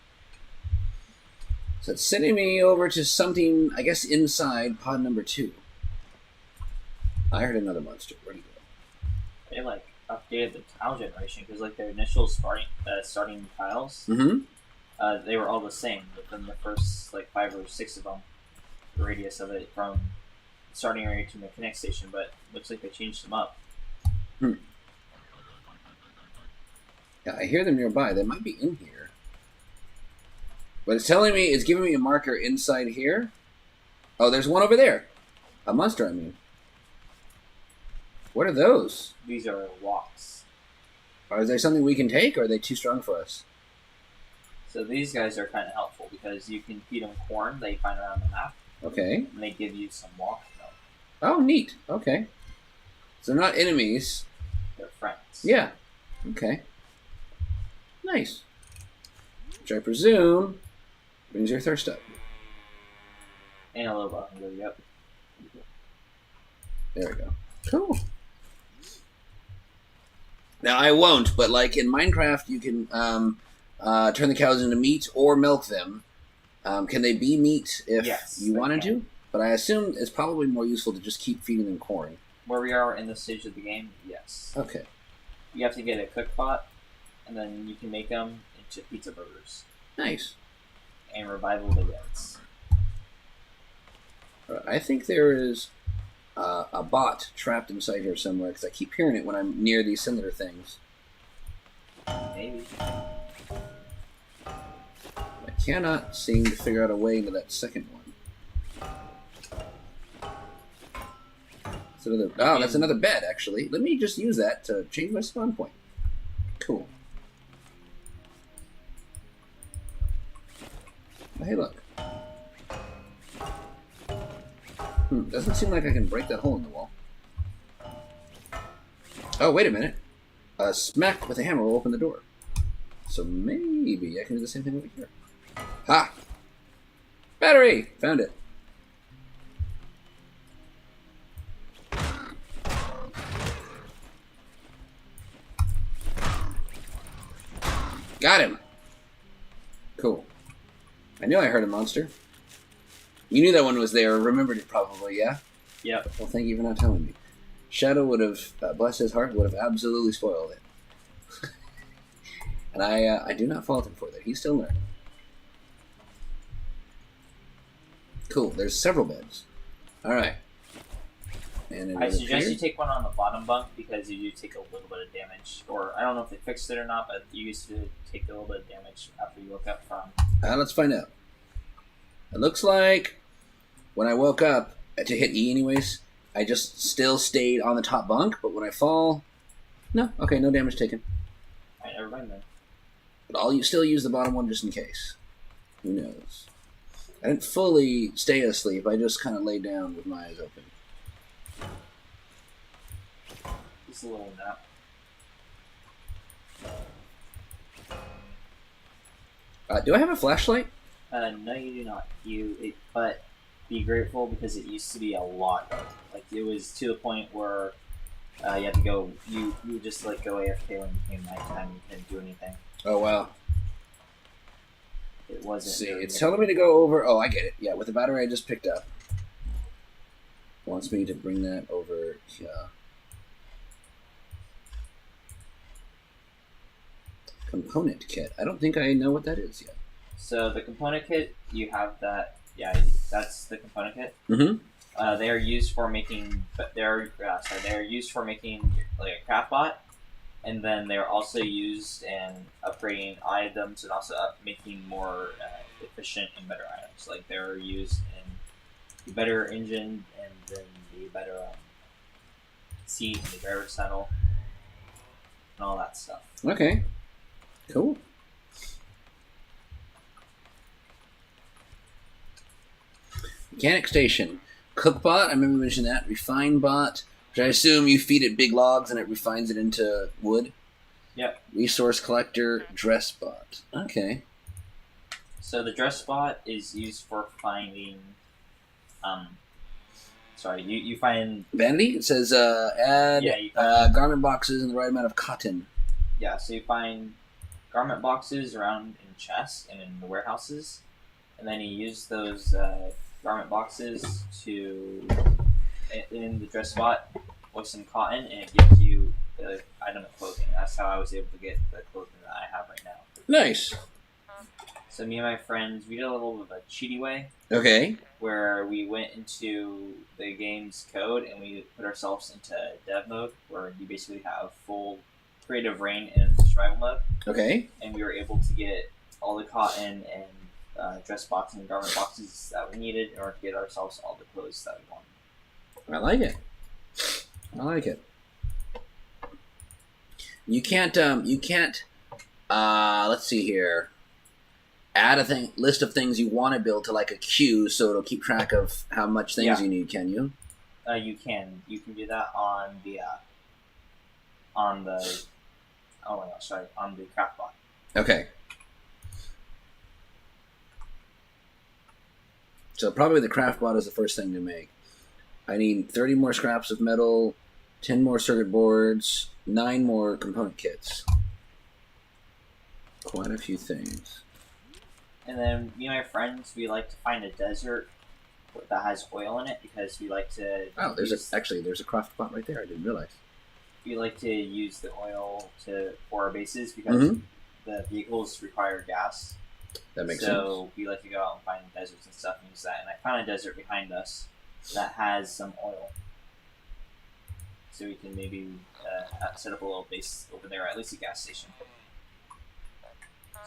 So it's sending me over to something, I guess, inside pod number 2. I heard another monster. Where'd he go? They updated the tile generation because their initial starting tiles, they were all the same within the first 5 or 6 of them. The radius of it from starting area to the mechanic station, but looks like they changed them up. Yeah, I hear them nearby. They might be in here. But it's telling me, it's giving me a marker inside here. Oh, there's one over there. A monster, I mean. What are those? These are walks. Is there something we can take, or are they too strong for us? So these guys are kind of helpful because you can feed them corn that you find around the map. Okay. And they give you some walk milk. Oh, neat. Okay. So they're not enemies. They're friends. Yeah. Okay. Nice. Which I presume brings your thirst up. And a little bit hungry, yep. There we go. Cool. Now I won't, but like in Minecraft, you can turn the cows into meat or milk them. Can they be meat if you wanted to? But I assume it's probably more useful to just keep feeding them corn. Where we are in this stage of the game, yes. Okay. You have to get a cook pot, and then you can make them into pizza burgers. Nice. And revival baguettes. I think there is a bot trapped inside here somewhere because I keep hearing it when I'm near these cylinder things. Maybe. I cannot seem to figure out a way into that second one. That's another bed, actually. Let me just use that to change my spawn point. Cool. Oh, hey, look. Doesn't seem like I can break that hole in the wall. Oh, wait a minute. A smack with a hammer will open the door. So maybe I can do the same thing over here. Ha! Battery! Found it. Got him! Cool. I knew I heard a monster. You knew that one was there, remembered it probably, yeah? Yep. Well, thank you for not telling me. Shadow would have, bless his heart, would have absolutely spoiled it. And I do not fault him for that. He's still learning. Cool, there's several beds. Alright. I suggest you take one on the bottom bunk because you do take a little bit of damage. Or, I don't know if they fixed it or not, but you used to take a little bit of damage after you woke up from. Let's find out. It looks like when I woke up, to hit E anyways, I just still stayed on the top bunk, but when I fall, no, okay, no damage taken. Alright, never mind then. But I'll still use the bottom one just in case. Who knows? I didn't fully stay asleep, I just kind of laid down with my eyes open. Just a little nap. Do I have a flashlight? No, you do not. But be grateful because it used to be a lot dark. Like it was to the point where you had to go. You would just like go AFK when it became nighttime. You couldn't do anything. Oh wow. It wasn't. See, it's telling me to go over. Oh, I get it. Yeah, with the battery I just picked up, wants me to bring that over here. Component kit. I don't think I know what that is yet. So the component kit, you have that. Yeah, that's the component kit. Mm-hmm. They are used for making. They are used for making like a craft bot, and then they're also used in upgrading items and also making more efficient and better items. Like they're used in the better engine and then the better seat and the driver's saddle and all that stuff. Okay. Cool. Mechanic station. Cookbot, I remember mentioning that. Refine bot, which I assume you feed it big logs and it refines it into wood. Yep. Resource collector, dress bot. Okay. So the dress bot is used for finding you find vanity. It says add garment boxes and the right amount of cotton. Yeah, so you find garment boxes around in chests and in the warehouses, and then you use those garment boxes to in the dress spot with some cotton, and it gives you the item of clothing. That's how I was able to get the clothing that I have right now. Nice. So me and my friends, we did a little bit of a cheaty way. Okay. Where we went into the game's code and we put ourselves into dev mode, where you basically have full creative reign in survival mode. Okay. And we were able to get all the cotton and dress boxes and garment boxes that we needed in order to get ourselves all the clothes that we wanted. I like it. I like it. You can't. Let's see here. Add a list of things you want to build to like a queue, so it'll keep track of how much things you need. Can you? You can. You can do that on the on the craft bot. Okay. So probably the craft bot is the first thing to make. I need 30 more scraps of metal, 10 more circuit boards, 9 more component kits. Quite a few things. And then me and my friends, we like to find a desert that has oil in it because we like to. Oh, there's a craft bot right there. I didn't realize. We like to use the oil for our bases because the vehicles require gas. That makes sense. So we like to go out and find deserts and stuff and use that. And I found a desert behind us that has some oil. So we can maybe set up a little base over there, at least a gas station.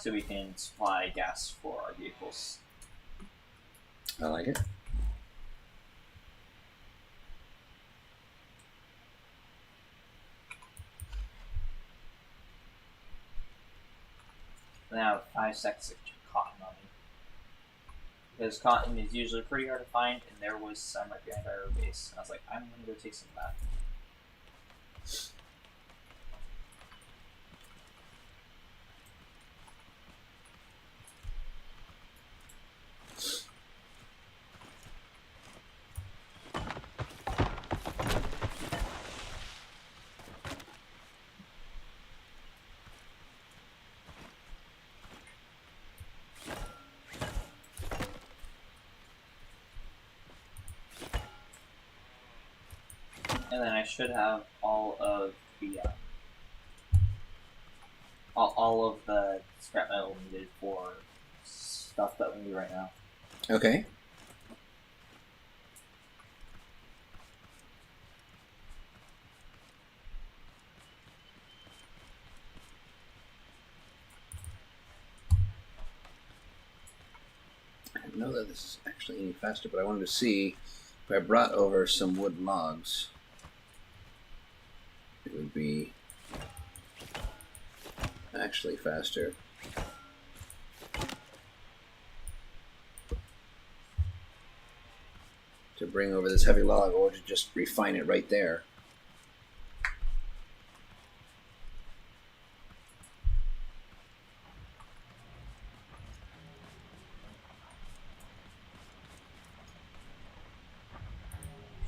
So we can supply gas for our vehicles. I like it. And I have 5 sacks of cotton on me. Because cotton is usually pretty hard to find, and there was some right behind our base. And I was like, I'm going to go take some of that. And then I should have all of the all of the scrap metal needed for stuff that we need right now. Okay. I don't know that this is actually any faster, but I wanted to see if I brought over some wood logs. It would be actually faster. To bring over this heavy log or to just refine it right there.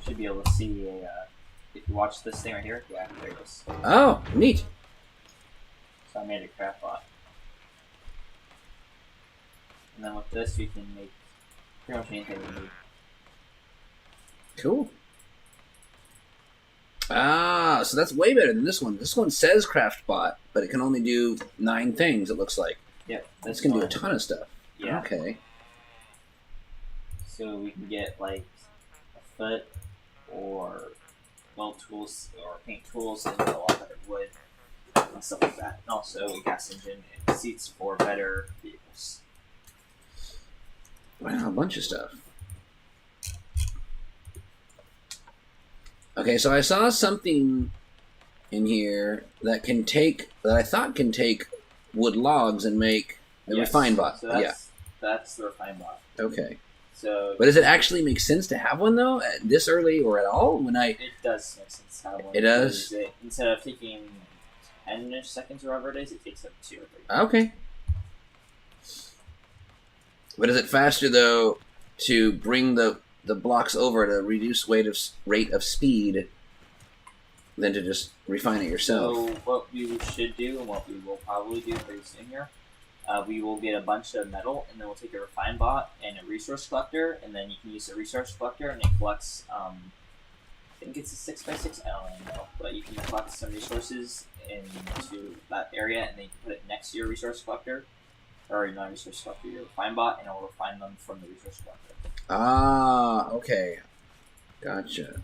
Should be able to see if you watch this thing right here. Yeah, there it goes. Oh, neat. So I made a craft bot. And then with this, we can make pretty much anything we need. Cool. Ah, so that's way better than this one. This one says CraftBot, but it can only do 9 things, it looks like. Yep. This can do a ton of stuff. Yeah. Okay. So we can get like a foot or weld tools or paint tools and a lot better wood and stuff like that. And also a gas engine and seats for better vehicles. Wow, a bunch of stuff. Okay, so I saw something in here that I thought can take wood logs and make a refine bot. So that's the refine bot. Okay. So, but does it actually make sense to have one though, at this early or at all? It does make sense to have one. It does. Instead of taking 10 seconds or whatever it is, it takes up 2 or 3. Okay. But is it faster though to bring the blocks over at a reduced rate of speed than to just refine it yourself? So what we should do, and what we will probably do very soon here, we will get a bunch of metal, and then we'll take a refine bot and a resource collector, and then you can use a resource collector, and it collects, I think it's a 6x6, I don't really know, but you can collect some resources into that area, and then you can put it next to your resource collector, or not resource collector, your refine bot, and it will refine them from the resource collector. Ah, okay. Gotcha.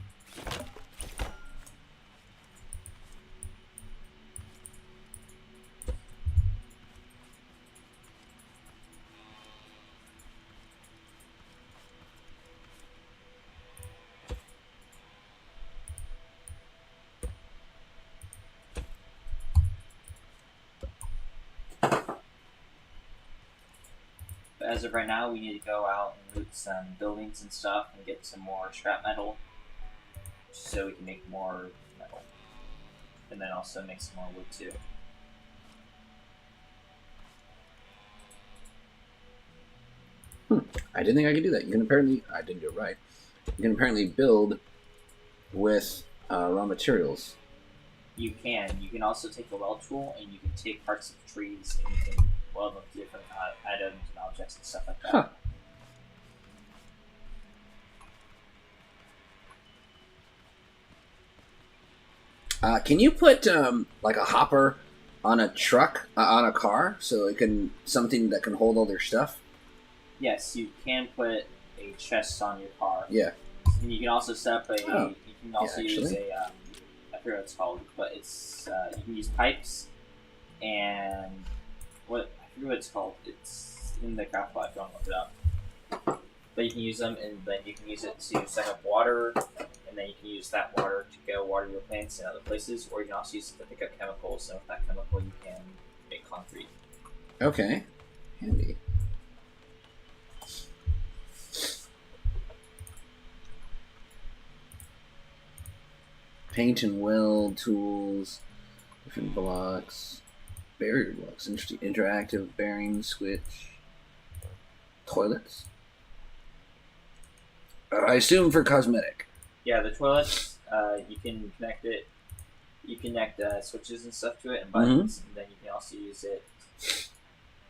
As of right now, we need to go out and loot some buildings and stuff and get some more scrap metal so we can make more metal. And then also make some more wood too. I didn't think I could do that. You can apparently... I didn't do it right. You can apparently build with raw materials. You can. You can also take the weld tool and you can take parts of trees and you can weld them to different items and objects and stuff like that. Huh. Can you put like a hopper on a truck, on a car, so it can something that can hold all their stuff? Yes, you can put a chest on your car. Yeah. And you can also set up a. Oh. You can also use a. I forget what it's called, but it's you can use pipes and what I forget what it's called. It's in the craft bot. If you want to look it up. But you can use them, and then you can use it to suck up water, and then you can use that water to go water your plants in other places, or you can also use it to pick up chemicals. And with that chemical, you can make concrete. Okay. Handy. Paint and weld tools, different blocks, barrier blocks, interesting, interactive bearing switch, toilets. I assume for cosmetic. Yeah, the toilets, you can connect it. You connect switches and stuff to it and buttons, and then you can also use it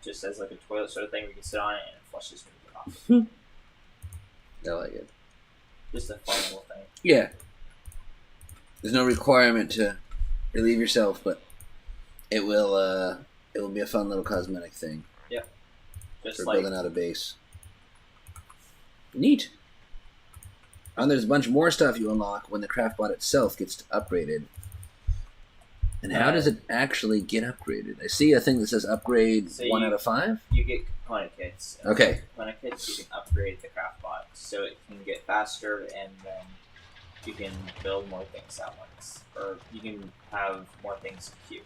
just as like a toilet sort of thing where you can sit on it and it flushes when you get off. I like it. Just a fun little thing. Yeah. There's no requirement to relieve yourself, but it will be a fun little cosmetic thing. Yep. Just for like building out a base. Neat. And there's a bunch more stuff you unlock when the craft bot itself gets upgraded. And how does it actually get upgraded? I see a thing that says upgrade 1 out of 5. You get component kits. And Okay. with component kits, you can upgrade the craft bot so it can get faster, and then you can build more things at once, or you can have more things in queue.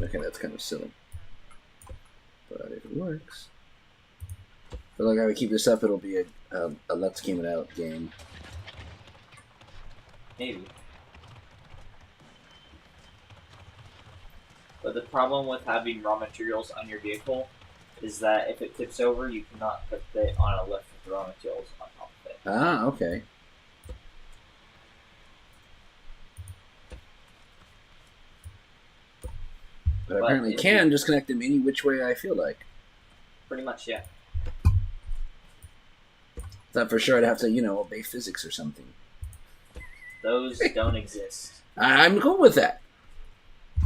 Okay, that's kind of silly. But if it works. I feel like I would keep this up, it'll be a Let's Game It Out game. Maybe. But the problem with having raw materials on your vehicle is that if it tips over, you cannot put it on a lift with the raw materials on top of it. Ah, okay. But I apparently can just connect them any which way I feel like. Pretty much, yeah. Thought for sure I'd have to, obey physics or something. Those don't exist. I'm cool with that.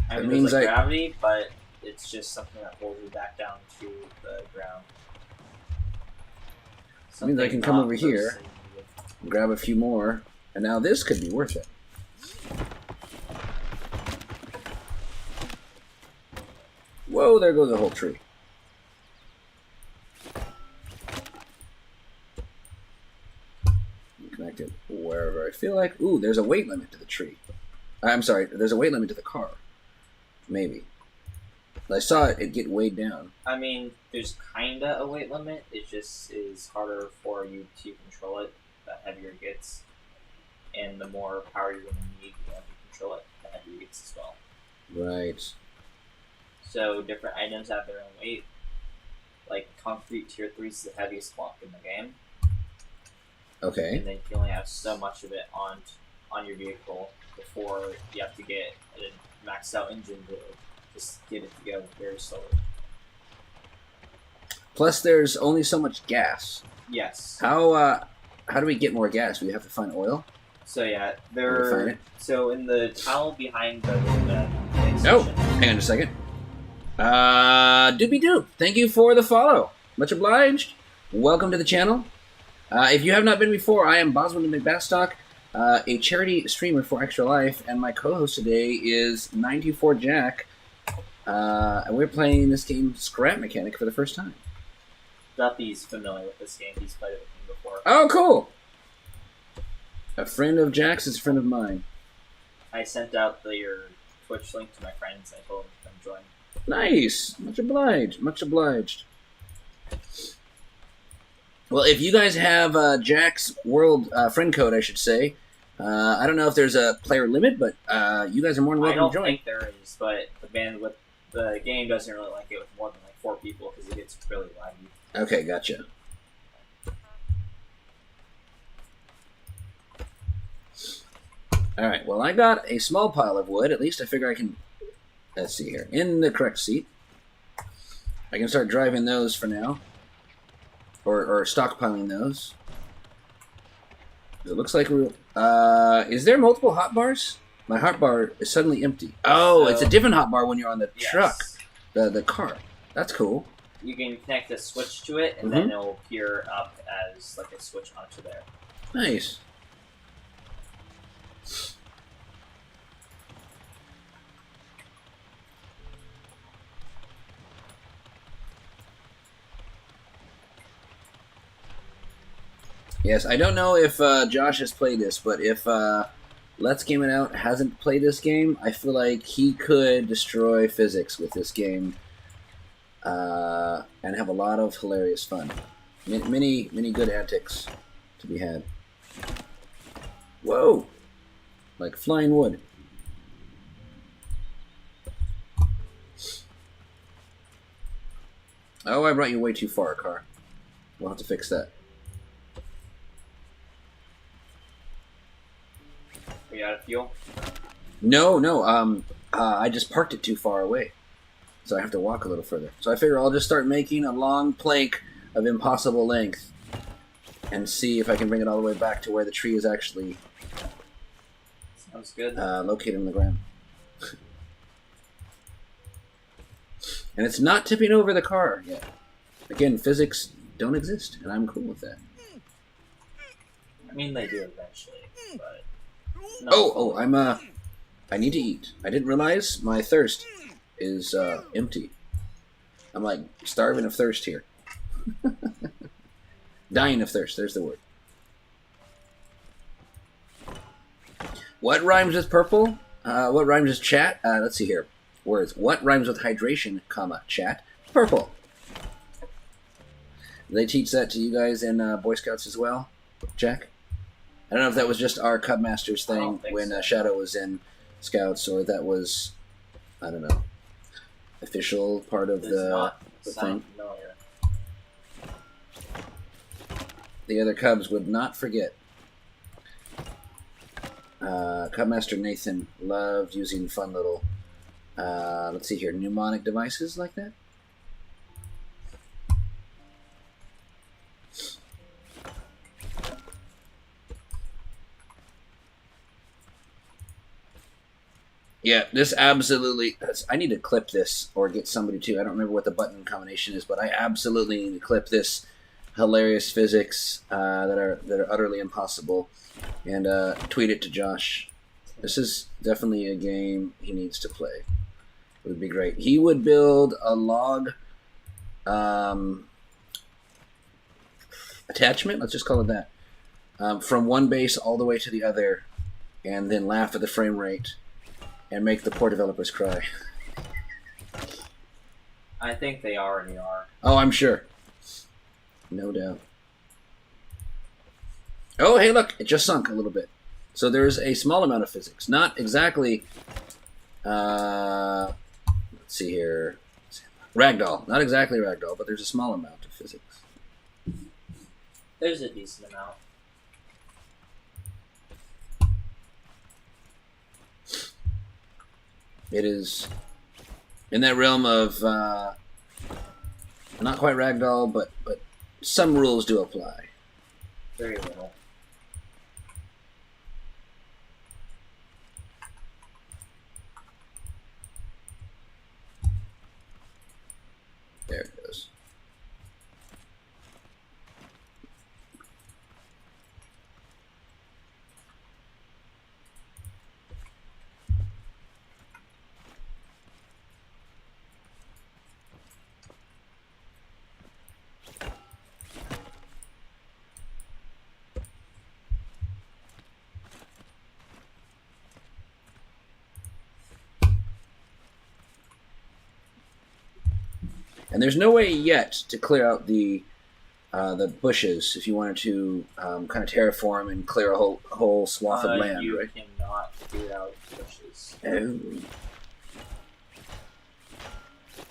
I mean, there's like gravity, but it's just something that holds you back down to the ground. That means I can come over here, grab a few more, and now this could be worth it. Whoa, there goes the whole tree. Connect it wherever I feel like. Ooh, there's a weight limit to the tree. I'm sorry, there's a weight limit to the car. Maybe. I saw it get weighed down. I mean, there's kinda a weight limit. It just is harder for you to control it the heavier it gets. And the more power you're going to need to control it, the heavier it gets as well. Right. So different items have their own weight. Like concrete tier 3 is the heaviest block in the game. Okay. And then you can only have so much of it on your vehicle before you have to get a maxed out engine to just get it to go very slowly. Plus, there's only so much gas. Yes. How do we get more gas? Do we have to find oil? So yeah, Find it? so in the tile behind the Oh, hang on a second. Doobie Doop, thank you for the follow. Much obliged. Welcome to the channel. If you have not been before, I am Boswell McBastock, a charity streamer for Extra Life, and my co-host today is 94 Jack, and we're playing this game Scrap Mechanic for the first time. Duffy's familiar with this game. He's played it with me before. Oh, cool! A friend of Jack's is a friend of mine. I sent out your Twitch link to my friends. I told them to come join. Nice! Much obliged. Much obliged. Well, if you guys have Jack's World friend code, I should say. I don't know if there's a player limit, but you guys are more than I welcome don't to join. think there is, but the game doesn't really like it with more than like 4 people because it gets really laggy. Okay, gotcha. All right. Well, I got a small pile of wood. At least I figure I can. Let's see here. In the correct seat. I can start driving those for now, or stockpiling those. It looks like we're. Is there multiple hotbars? My hotbar is suddenly empty. Oh, it's a different hotbar when you're on the truck, the car. That's cool. You can connect a switch to it, and then it'll appear up as like a switch onto there. Nice. Yes, I don't know if Josh has played this, but if Let's Game It Out hasn't played this game, I feel like he could destroy physics with this game and have a lot of hilarious fun. Many good antics to be had. Whoa! Like flying wood. Oh, I brought you way too far, car. We'll have to fix that. Are you out of fuel? No. I just parked it too far away, so I have to walk a little further. So I figure I'll just start making a long plank of impossible length and see if I can bring it all the way back to where the tree is actually Sounds good. located in the ground. And it's not tipping over the car yet. Again, physics don't exist, and I'm cool with that. I mean, they do eventually, but... I need to eat. I didn't realize my thirst is empty. I'm like starving of thirst here. Dying of thirst, there's the word. What rhymes with purple? What rhymes with chat? Let's see here. Words. What rhymes with hydration, comma, chat? Purple. Do they teach that to you guys in Boy Scouts as well, Jack? I don't know if that was just our Cub Masters thing when Shadow was in Scouts, or that was, I don't know, official part of the thing. Familiar. The other Cubs would not forget. Cub Master Nathan loved using fun little, let's see here, mnemonic devices like that. Yeah, this absolutely... I need to clip this or get somebody to. I don't remember what the button combination is, but I absolutely need to clip this hilarious physics that are utterly impossible and tweet it to Josh. This is definitely a game he needs to play. It would be great. He would build a log attachment, let's just call it that, from one base all the way to the other, and then laugh at the frame rate and make the poor developers cry. I think they already are. Oh, I'm sure. No doubt. Oh, hey, look, it just sunk a little bit. So there's a small amount of physics. Not exactly, let's see here. Ragdoll. Not exactly ragdoll, but there's a small amount of physics. There's a decent amount. It is in that realm of not quite ragdoll, but some rules do apply. Very little. There it goes. And there's no way yet to clear out the the bushes if you wanted to kind of terraform and clear a whole swath of land, you right? cannot clear out bushes. Oh.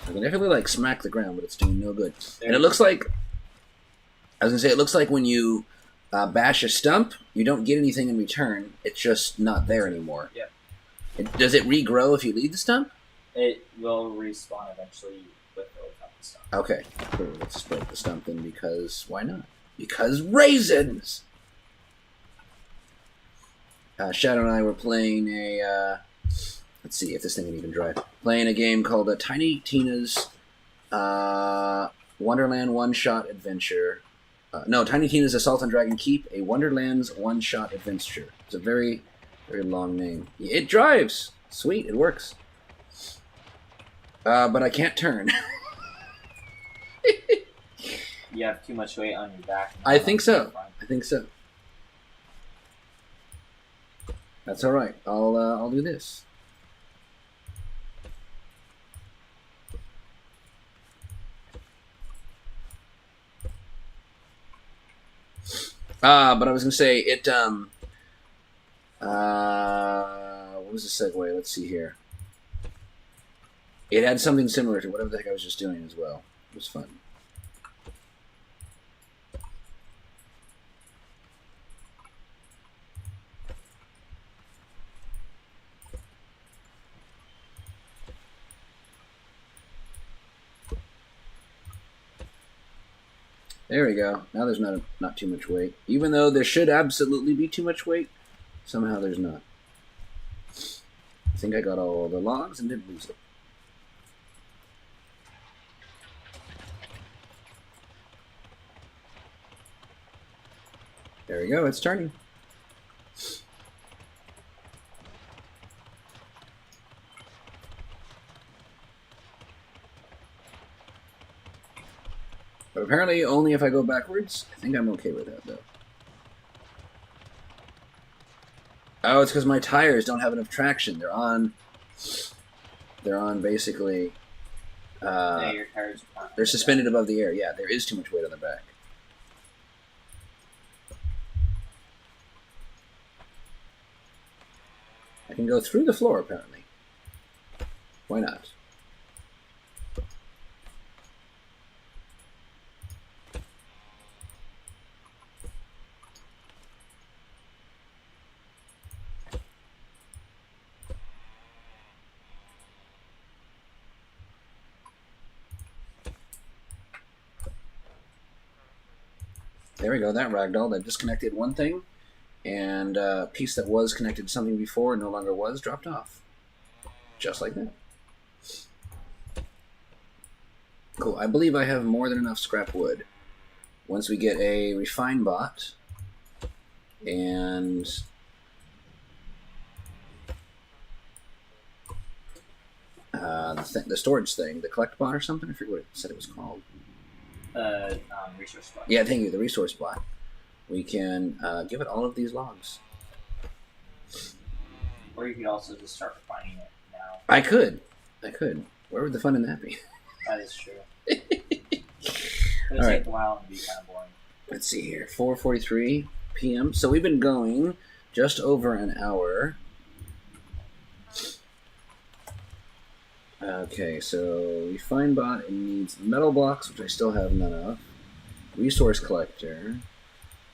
I can definitely like smack the ground, but it's doing no good. And it looks like, I was gonna say, it looks like when you bash a stump, you don't get anything in return. It's just not there anymore. Yep. Does it regrow if you leave the stump? It will respawn eventually with or without the stump. Okay, cool. Let's just break the stump then, because why not? Because raisins! Shadow and I were playing a, let's see if this thing can even drive. Playing a game called Tiny Tina's Wonderland One-Shot Adventure. No, Tiny Tina's Assault on Dragon Keep, a Wonderland's One-Shot Adventure. It's a very, very long name. It drives! Sweet, it works. But I can't turn. You have too much weight on your back. I think so. I think so. That's all right. I'll do this. But I was gonna say it. What was the segue? Let's see here. It had something similar to whatever the heck I was just doing as well. It was fun. There we go. Now there's not too much weight. Even though there should absolutely be too much weight, somehow there's not. I think I got all the logs and didn't lose it. There we go, it's turning. But apparently only if I go backwards. I think I'm okay with that, though. Oh, it's because my tires don't have enough traction. They're on basically... yeah, your tires they're suspended above the air. Yeah, there is too much weight on the back. I can go through the floor, apparently. Why not? There we go, that ragdoll that disconnected one thing, and a piece that was connected to something before and no longer was dropped off. Just like that. Cool, I believe I have more than enough scrap wood. Once we get a refine bot, and... the storage thing, the collect bot or something? I forget what it said it was called. Resource bot. Yeah, thank you, the resource bot. We can give it all of these logs. Or you could also just start refining it now. I could. Where would the fun in that be? That is true. It would take a while and be kind of boring. Let's see here, 4:43 p.m. So we've been going just over an hour. Okay, so refine bot, it needs metal blocks, which I still have none of. Resource collector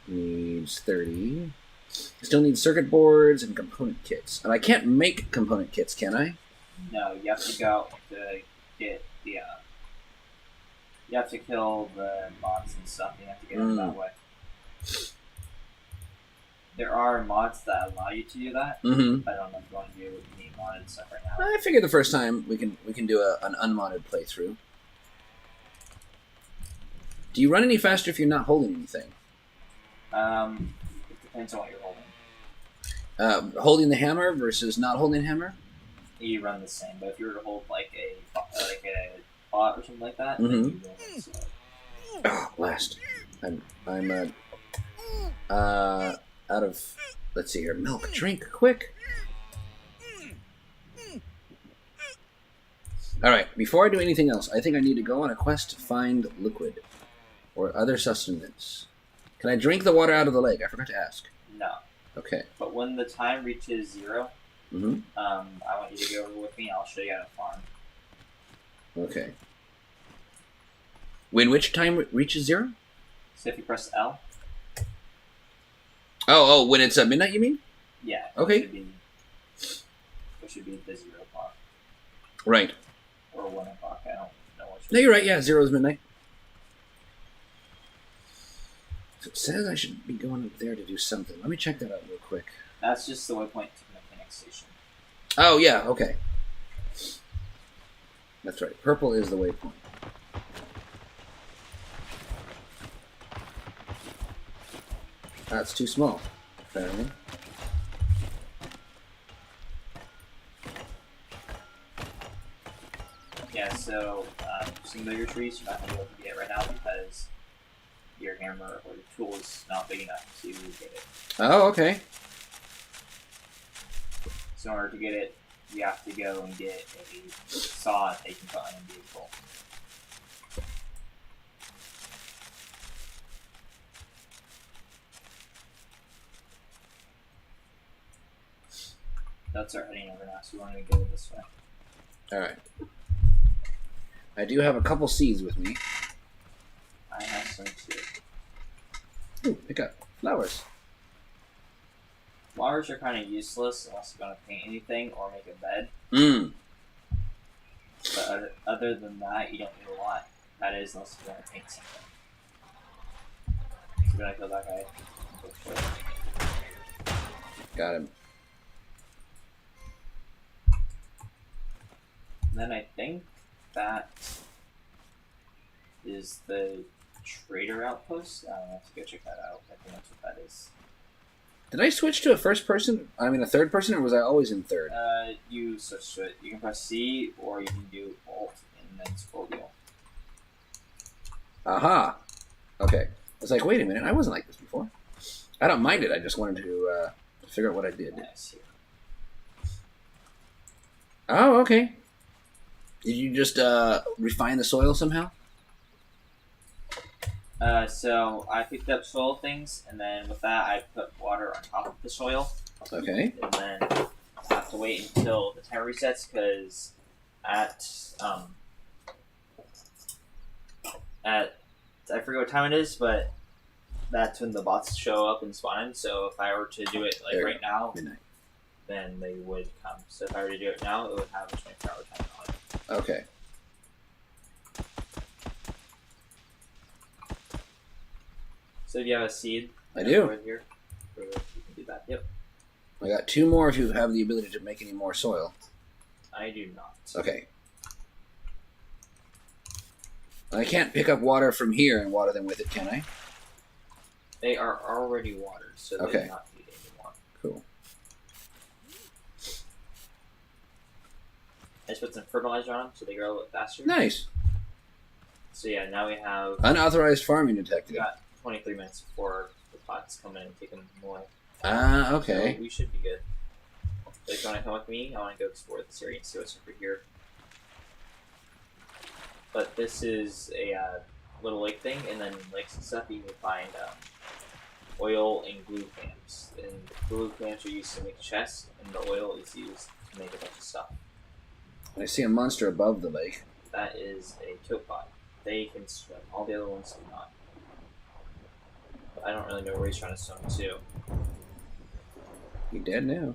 needs 30. Still need circuit boards and component kits. And I can't make component kits, can I? No, you have to go to get the. You have to kill the mods and stuff. You have to get them that way. There are mods that allow you to do that. Mm-hmm. I don't know if you want to do any modded stuff right now. I figured the first time we can do an unmodded playthrough. Do you run any faster if you're not holding anything? It depends on what you're holding. Holding the hammer versus not holding the hammer? You run the same, but if you were to hold like a pot or something like that, then Mm-hmm. you will run slow. Oh, blast. I'm out of, let's see here, milk. Drink, quick. Alright, before I do anything else, I think I need to go on a quest to find liquid. or other sustenance. Can I drink the water out of the lake? I forgot to ask. No. Okay. But when the time reaches 0, I want you to go over with me. I'll show you how to farm. Okay. When which time reaches 0? So if you press L. Oh, when it's midnight, you mean? Yeah. Okay. It should be the 0 o'clock. Right. Or 1 o'clock. I don't know which. No, you're right. Yeah, 0 is midnight. It says I should be going up there to do something. Let me check that out real quick. That's just the waypoint to the mechanic station. Oh, yeah, okay. That's right. Purple is the waypoint. That's too small, apparently. Yeah, so some bigger trees you're not going to be able to get right now because your hammer or your tool is not big enough to get it. Oh, okay. So in order to get it, you have to go and get a saw that you can put on a vehicle. That's our heading over now, so we want to go this way. Alright. I do have a couple seeds with me. I have some too. Ooh, pick up flowers. Flowers are kind of useless unless you're going to paint anything or make a bed. But other than that, you don't need a lot. That is, unless you're going to paint something. So we're going to kill that guy. Got him. And then I think that is the trader outpost. I have to go check that out. I think that's what that is. Did I switch to a third person, or was I always in third? You switch to it. You can press C, or you can do Alt and then scroll wheel. Aha! Okay. I was like, wait a minute, I wasn't like this before. I don't mind it, I just wanted to figure out what I did. Nice. Oh, okay. Did you just refine the soil somehow? So I picked up soil things, and then with that I put water on top of the soil. Okay. And then I have to wait until the timer resets, because I forget what time it is, but that's when the bots show up and spawn. So if I were to do it like right now, midnight, then they would come. So if I were to do it now, it would have a 24-hour timer on it. Okay. So if you have a seed, I do. Right here, you can do that. Yep. I got 2 more if you have the ability to make any more soil. I do not. Okay. I can't pick up water from here and water them with it, can I? They are already watered, so they do not need any more. Cool. I just put some fertilizer on them so they grow a little faster. Nice. So yeah, now we have unauthorized farming detected. We got 23 minutes before the pots come in and take them away. Ah, okay. So we should be good. So if you want to come with me, I want to go explore this area and see what's over here. But this is a little lake thing, and then lakes and stuff you can find oil and glue clamps. And the glue clamps are used to make chests, and the oil is used to make a bunch of stuff. I see a monster above the lake. That is a topod. They can swim. All the other ones do not. But I don't really know where he's trying to swim to. He dead now.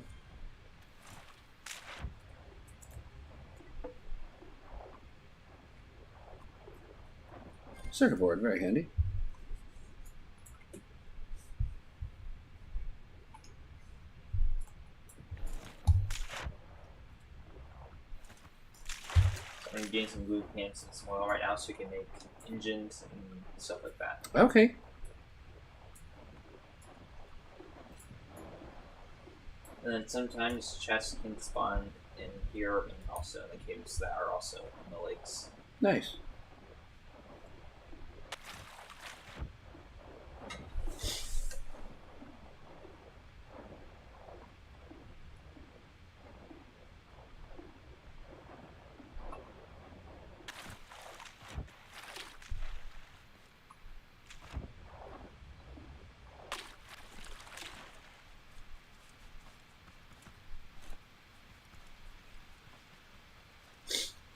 Circuit board, very handy. I'm getting some glue clamps and some oil right now so we can make engines and stuff like that. Okay. And then sometimes chests can spawn in here and also in the caves that are also in the lakes. Nice.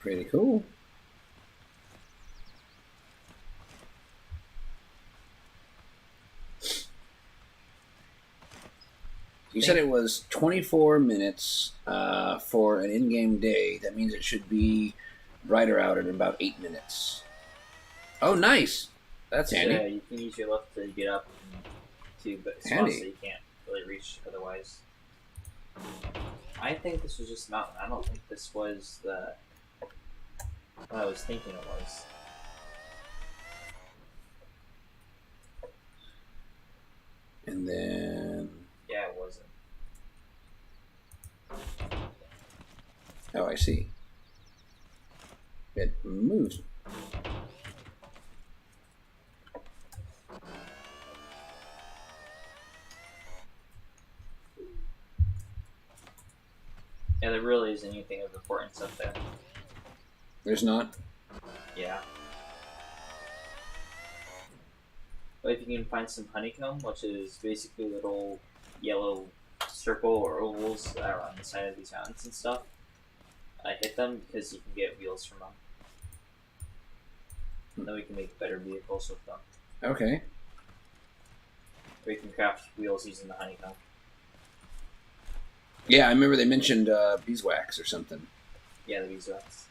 Pretty cool. You said it was 24 minutes for an in-game day. That means it should be brighter out at about 8 minutes. Oh, nice. That's handy. Yeah, you can use your left to get up to spots Handy. that you can't really reach otherwise. I think this was just a mountain. I don't think this was the what I was thinking it was. And then... Yeah, it wasn't. Oh, I see. It moves. Yeah, there really isn't anything of importance up there. There's not? Yeah. But if you can find some honeycomb, which is basically little yellow circle or ovals that are on the side of these mountains and stuff, I hit them because you can get wheels from them. And then we can make better vehicles with them. Okay. Or you can craft wheels using the honeycomb. Yeah, I remember they mentioned beeswax or something. Yeah, the beeswax.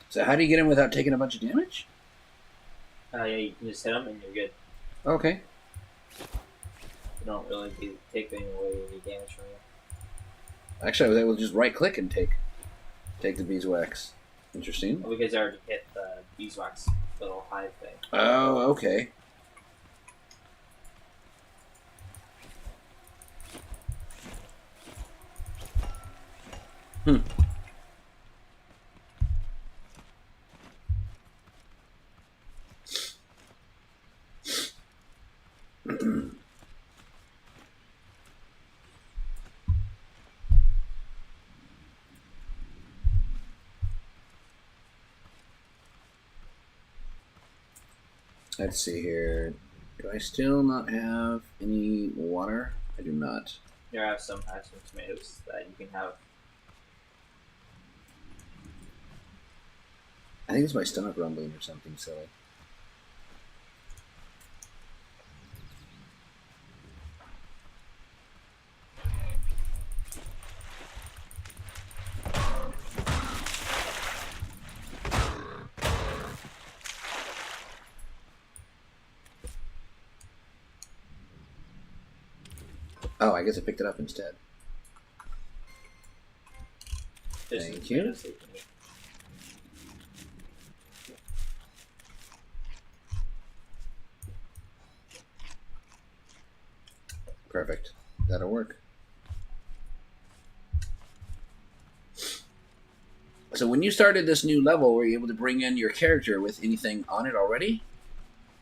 So how do you get him without taking a bunch of damage? Yeah, you can just hit them and you're good. Okay. You don't really take any damage from you. Actually, I was able to just right-click and take the beeswax. Interesting. Well, because I already hit the beeswax little hive thing. Oh, okay. Hmm. Let's see here. Do I still not have any water? I do not. Here I have some tomatoes that you can have. I think it's my stomach rumbling or something silly. Oh, I guess I picked it up instead. There's some Thank you. tomatoes that you can eat. Perfect. That'll work. So when you started this new level, were you able to bring in your character with anything on it already?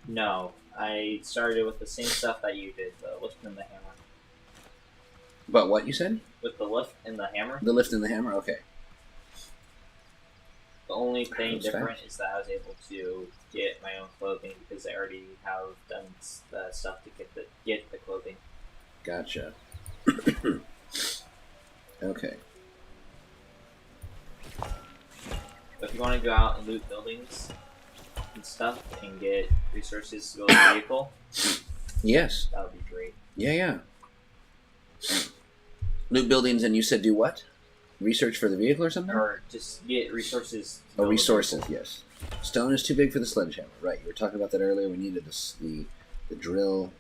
No, I started with the same stuff that you did, the lift and the hammer. But what you said? With the lift and the hammer, The lift and the hammer? Okay. the only thing That's different is that I was able to get my own clothing because I already have done the stuff to get the clothing. Gotcha. Okay. But if you want to go out and loot buildings and stuff and get resources to build a vehicle, Yes. that would be great. Yeah, yeah. Loot buildings, and you said do what? Research for the vehicle or something? Or just get resources. To Oh, build a resources, vehicle. yes. Stone is too big for the sledgehammer. Right, you were talking about that earlier. We needed the drill.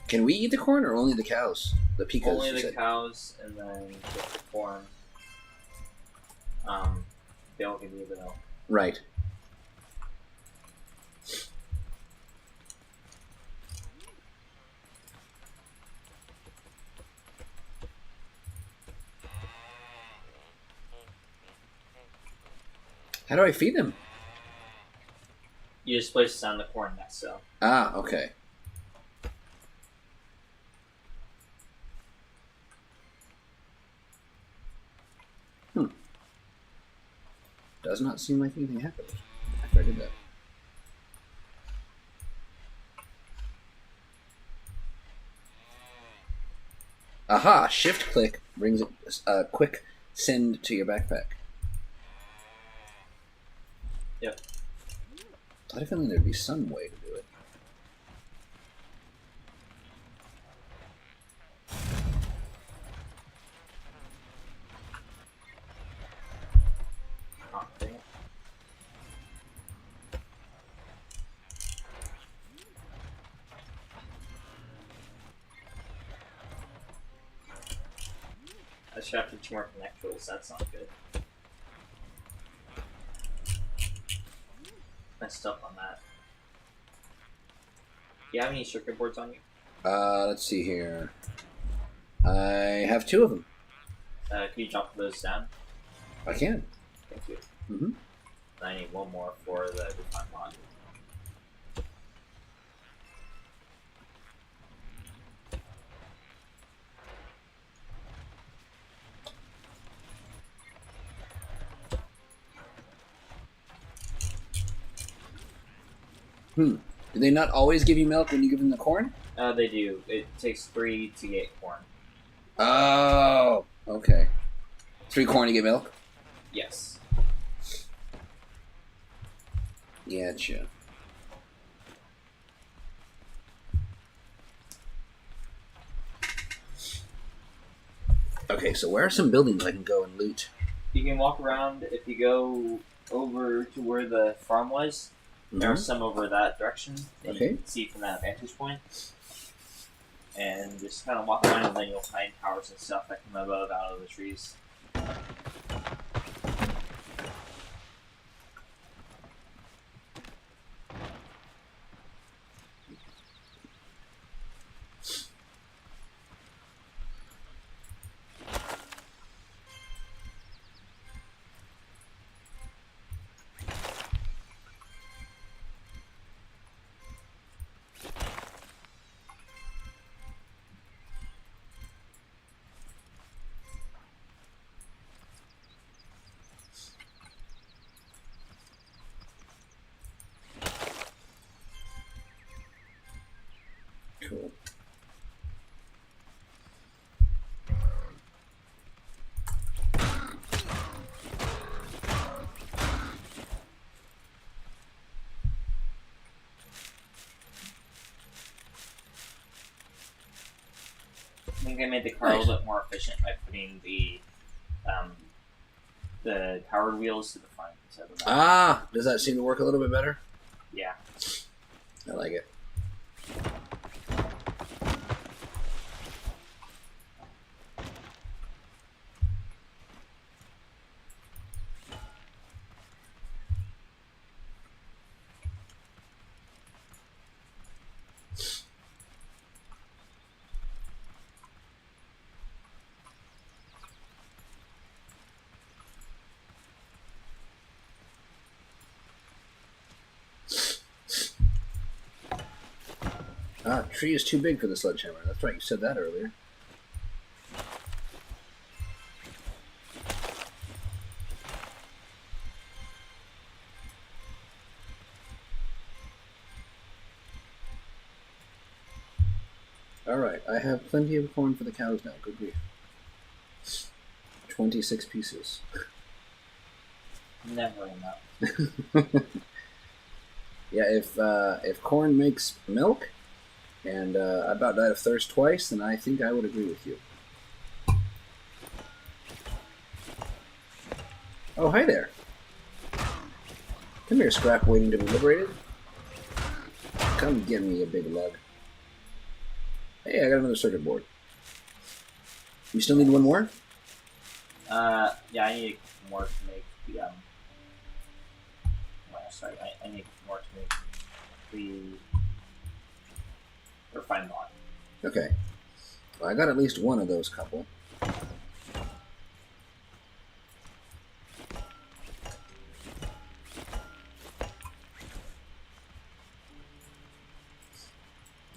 Can we eat the corn or only the cows? The pecans. Only the cows, and then with the corn, they'll give you the milk. Right. How do I feed them? You just place it on the corn next to them. Ah, okay. Does not seem like anything happened after I did that. Aha! Shift click brings a quick send to your backpack. Yep. I had a feeling there'd be some way to do it. Oh, dang it. I should have to 2 more connectors. That's not good. Messed up on that. Do you have any circuit boards on you? Let's see here. I have 2 of them. Can you drop those down? I can. Thank you. Mm-hmm. I need 1 more for the refine mod. Do they not always give you milk when you give them the corn? They do. It takes 3 to get corn. Oh, okay. 3 corn to get milk? Yes. Gotcha. Okay, so where are some buildings I can go and loot? You can walk around. If you go over to where the farm was, there are some over that direction that you can see from that vantage point. And just kind of walk around, and then you'll find towers and stuff that come above out of the trees. Cool. I think they made the car a little bit more efficient by putting the powered wheels to the front instead of the back. Ah, does that seem to work a little bit better? Yeah. I like it. Ah, tree is too big for the sledgehammer. That's right, you said that earlier. Alright, I have plenty of corn for the cows now. Good grief. 26 pieces. Never enough. Yeah, if corn makes milk, and I about died of thirst twice, then I think I would agree with you. Oh, hi there. Come here, scrap waiting to be liberated. Come get me, you big lug. Hey, I got another circuit board. You still need one more? Yeah, I need more to make the well, sorry, I need more to make the refined bond. Okay. Well, I got at least one of those couple.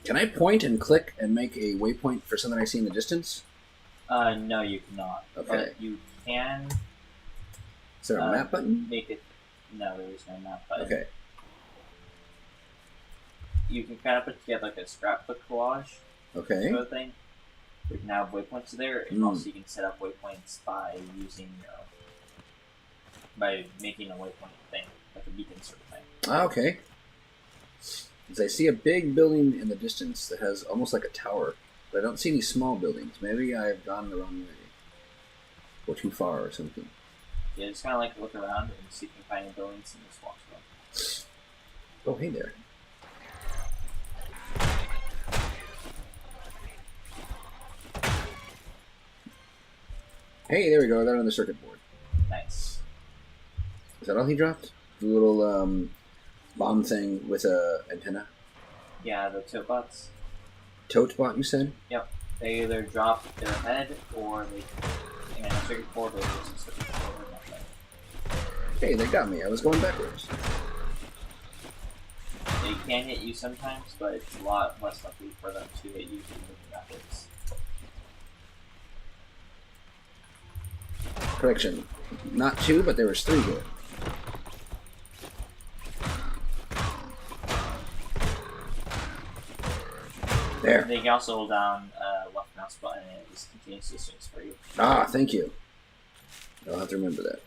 Can I point and click and make a waypoint for something I see in the distance? No, you cannot. Okay. But you can. Is there a map button? Make it. No, there is no map button. Okay. You can kind of put together like a scrapbook collage Okay. sort of thing. You can have waypoints there, and also you can set up waypoints by using by making a waypoint thing, like a beacon sort of thing. Okay. As I see a big building in the distance that has almost like a tower, but I don't see any small buildings. Maybe I've gone the wrong way. Or too far or something. Yeah, just kind of like look around and see if you can find any buildings and just walk through them. Oh, hey there. Hey, there we go. I got another circuit board. Nice. Is that all he dropped? The little bomb thing with a antenna? Yeah, the tote bots. Tote bot, you said? Yep. They either drop their head or they and a circuit board or there's a circuit board or nothing. Hey, they got me. I was going backwards. They can hit you sometimes, but it's a lot less likely for them to hit you if you're moving backwards. Correction. Not two, but there was three here. There. They can also hold down left mouse button and it just continuously swings for you. Ah, thank you. I'll have to remember that.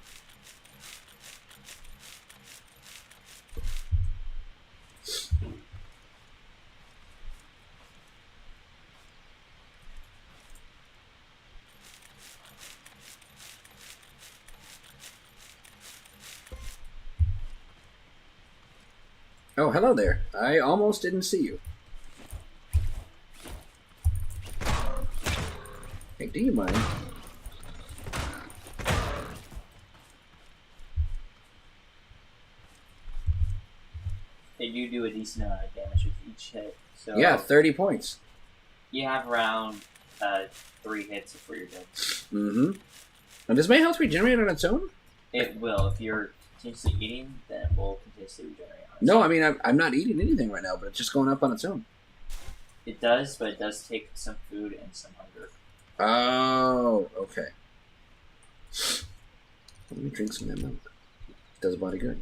Oh, hello there. I almost didn't see you. Hey, do you mind? They do a decent amount of damage with each hit. So Yeah, 30 points. you have around 3 hits before you're dead. Mm-hmm. And does my health regenerate on its own? It will. If you're continuously eating, then it will continuously regenerate on its No, own. I mean, I'm not eating anything right now, but it's just going up on its own. It does, but it does take some food and some hunger. Oh, okay. Let me drink some of that milk. Does a body good.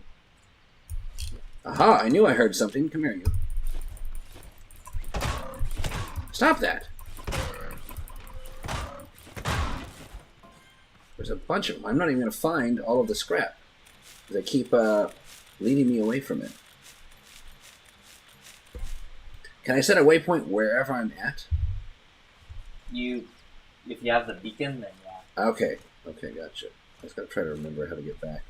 Aha, I knew I heard something. Come here, you. Stop that. There's a bunch of them. I'm not even going to find all of the scrap. Because they keep leading me away from it. Can I set a waypoint wherever I'm at? If you have the beacon, then yeah. Okay. Okay, gotcha. I just got to try to remember how to get back.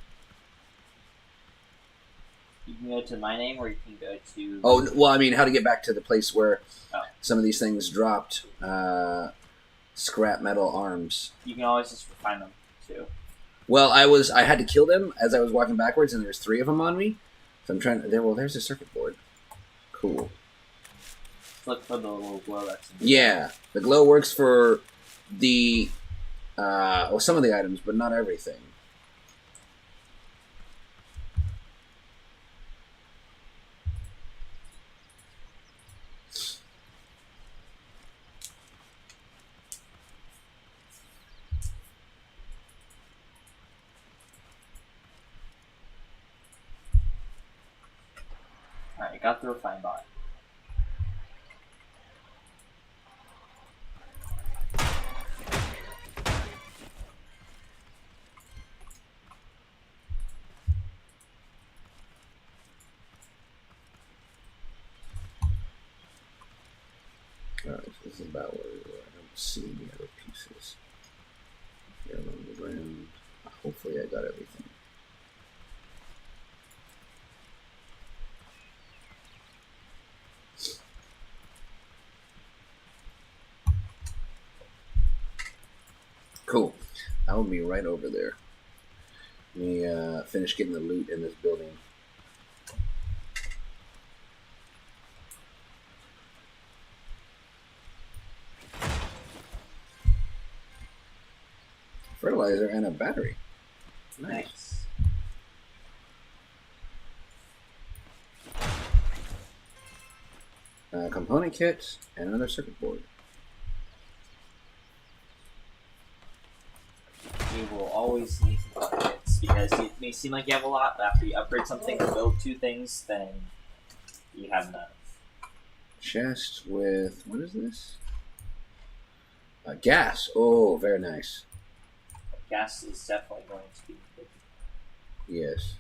You can go to my name, or you can go to. Oh, well, I mean, how to get back to the place where Oh. some of these things dropped scrap metal arms. You can always just find them too. Well, I had to kill them as I was walking backwards, and there's 3 of them on me. So I'm trying to. There's a circuit board. Cool. Look for the little glow that's in Yeah, the glow works for the some of the items, but not everything. Alright, got the refined bot. Alright, so this is about where we were. I don't see any other pieces. Here along the ground. Hopefully I got everything. Cool. I will be right over there. Let me finish getting the loot in this building. Fertilizer and a battery. Nice. Component kit and another circuit board. You will always need component kits because it may seem like you have a lot, but after you upgrade something or build 2 things, then you have none. Chest with, what is this? Gas. Oh, very nice. Gas is definitely going to be good. Yes.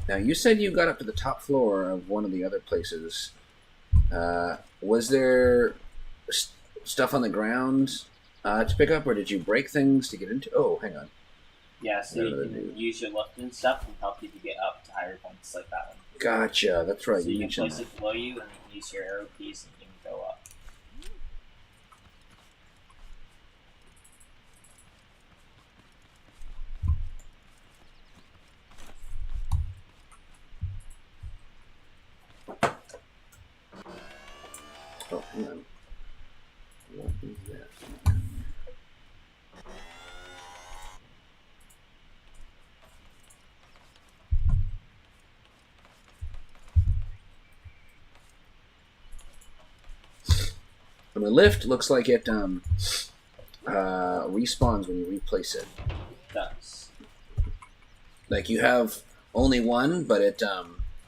Now, you said you got up to the top floor of one of the other places. Was there stuff on the ground to pick up, or did you break things to get into? Oh, hang on. Yeah, so you can use your lift and stuff and help you to get up to higher points like that one. Gotcha, that's right. So you can place that. it below you, and you can use your arrow keys, and you can go up. Oh, hang on. What is that? And the lift looks like it respawns when you replace it. It does. Like you have only one, but it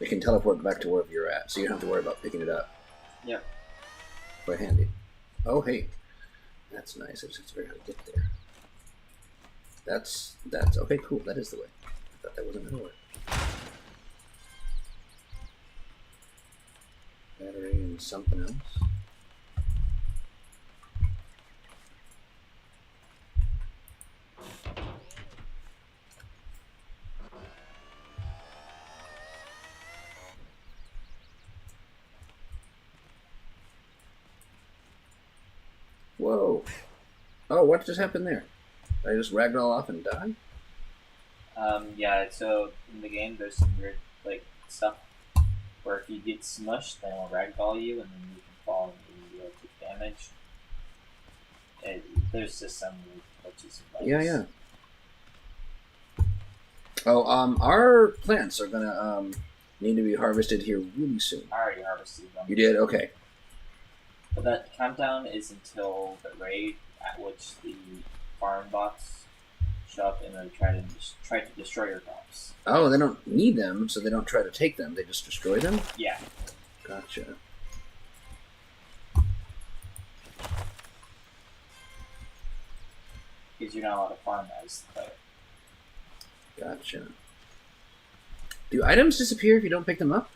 can teleport back to wherever you're at, so you don't have to worry about picking it up. Yep. Quite handy. Oh, hey, that's nice. It's very hard to get there. That's okay. Cool. That is the way. I thought that wasn't gonna work. Battery and something else. Whoa. Oh, what just happened there? Did I just ragdoll off and die? Yeah, so in the game there's some weird, like, stuff where if you get smushed, then it'll ragdoll you, and then you can fall and you'll take damage. There's just some weird glitches and bugs. Yeah. Oh, our plants are gonna, need to be harvested here really soon. I already harvested them. You did? Okay. But that countdown is until the raid at which the farm bots show up and then try to destroy your crops. Oh, they don't need them, so they don't try to take them. They just destroy them? Yeah. Gotcha. Because you're not allowed to farm as the player. Gotcha. Do items disappear if you don't pick them up?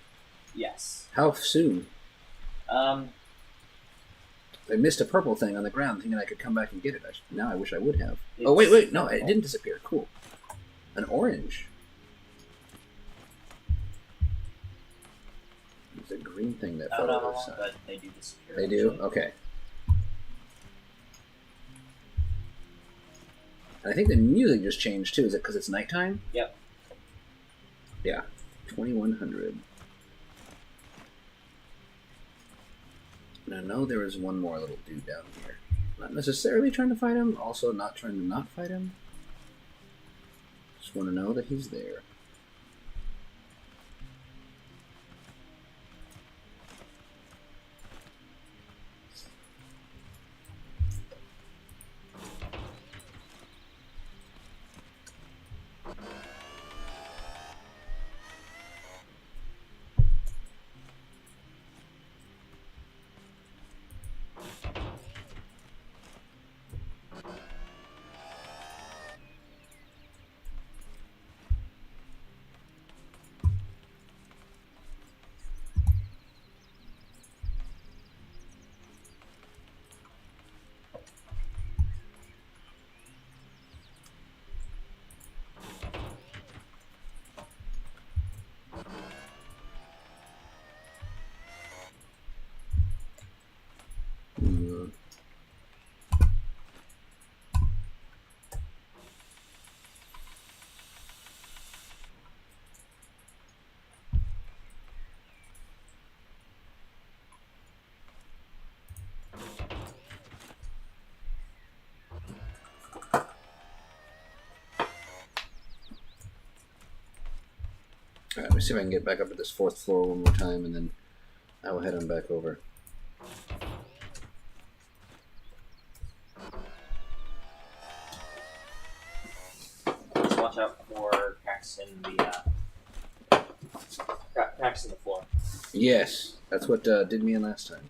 Yes. How soon? Um, I missed a purple thing on the ground thinking I could come back and get it. Now I wish I would have. Oh, wait. No, it didn't disappear. Cool. An orange. It's a green thing that fell over the side. but they do disappear. They do? Okay. And I think the music just changed too. Is it because it's nighttime? Yep. Yeah. 2100. And I know there was one more little dude down here. Not necessarily trying to fight him, also not trying to not fight him. Just want to know that he's there. Alright, let me see if I can get back up to this 4th floor one more time, and then I will head on back over. Just watch out for cracks in the cracks in the floor. Yes, that's what did me in last time.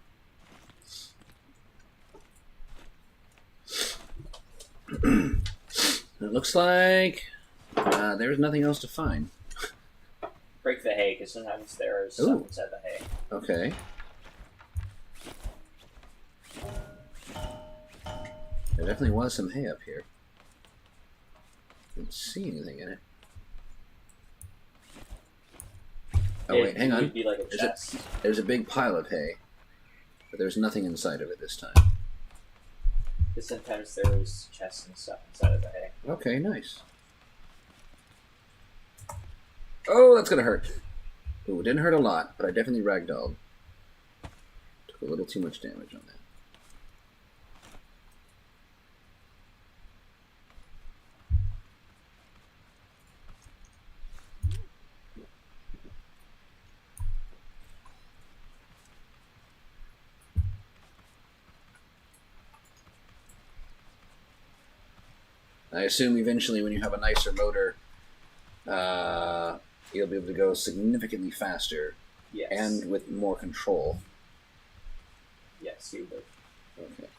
It looks like there's nothing else to find. Break the hay, because sometimes there's stuff inside the hay. Okay. There definitely was some hay up here. Didn't see anything in it. Oh wait, hang on. It would be like a chest. There's a big pile of hay, but there's nothing inside of it this time. Because sometimes there's chests and stuff inside of the hay. Okay, nice. Oh, that's gonna hurt. Ooh, it didn't hurt a lot, but I definitely ragdolled. Took a little too much damage on that. I assume eventually when you have a nicer motor, you'll be able to go significantly faster. Yes. And with more control. Yes, you would. Okay.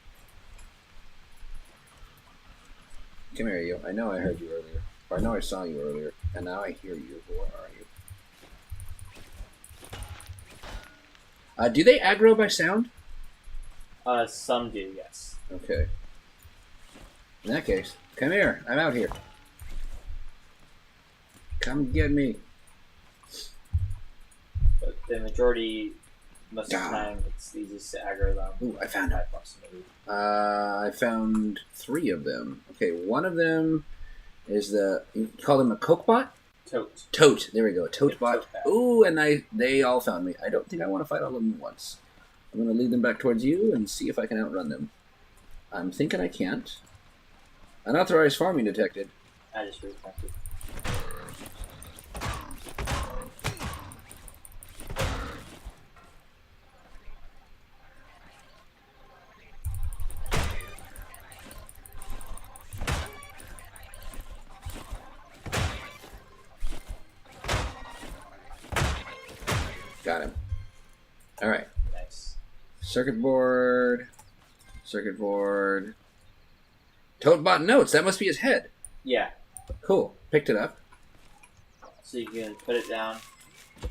Come here, you. I know I heard you earlier. Or I know I saw you earlier. And now I hear you. Where are you? Do they aggro by sound? Some do, yes. Okay. In that case, come here. I'm out here. Come get me. But the majority, most of the time, it's easiest to aggro them. Ooh, I found it. Proximity. I found 3 of them. Okay, one of them is you call them a Coke bot? Tote. Tote. There we go. Tote bot. Tote Ooh, and they all found me. I don't think I want to fight all of them at once. I'm going to lead them back towards you and see if I can outrun them. I'm thinking I can't. Unauthorized farming detected. I just reflected. Got him. All right. Nice. Circuit board. Circuit board. Tote bot notes. That must be his head. Yeah. Cool. Picked it up. So you can put it down, and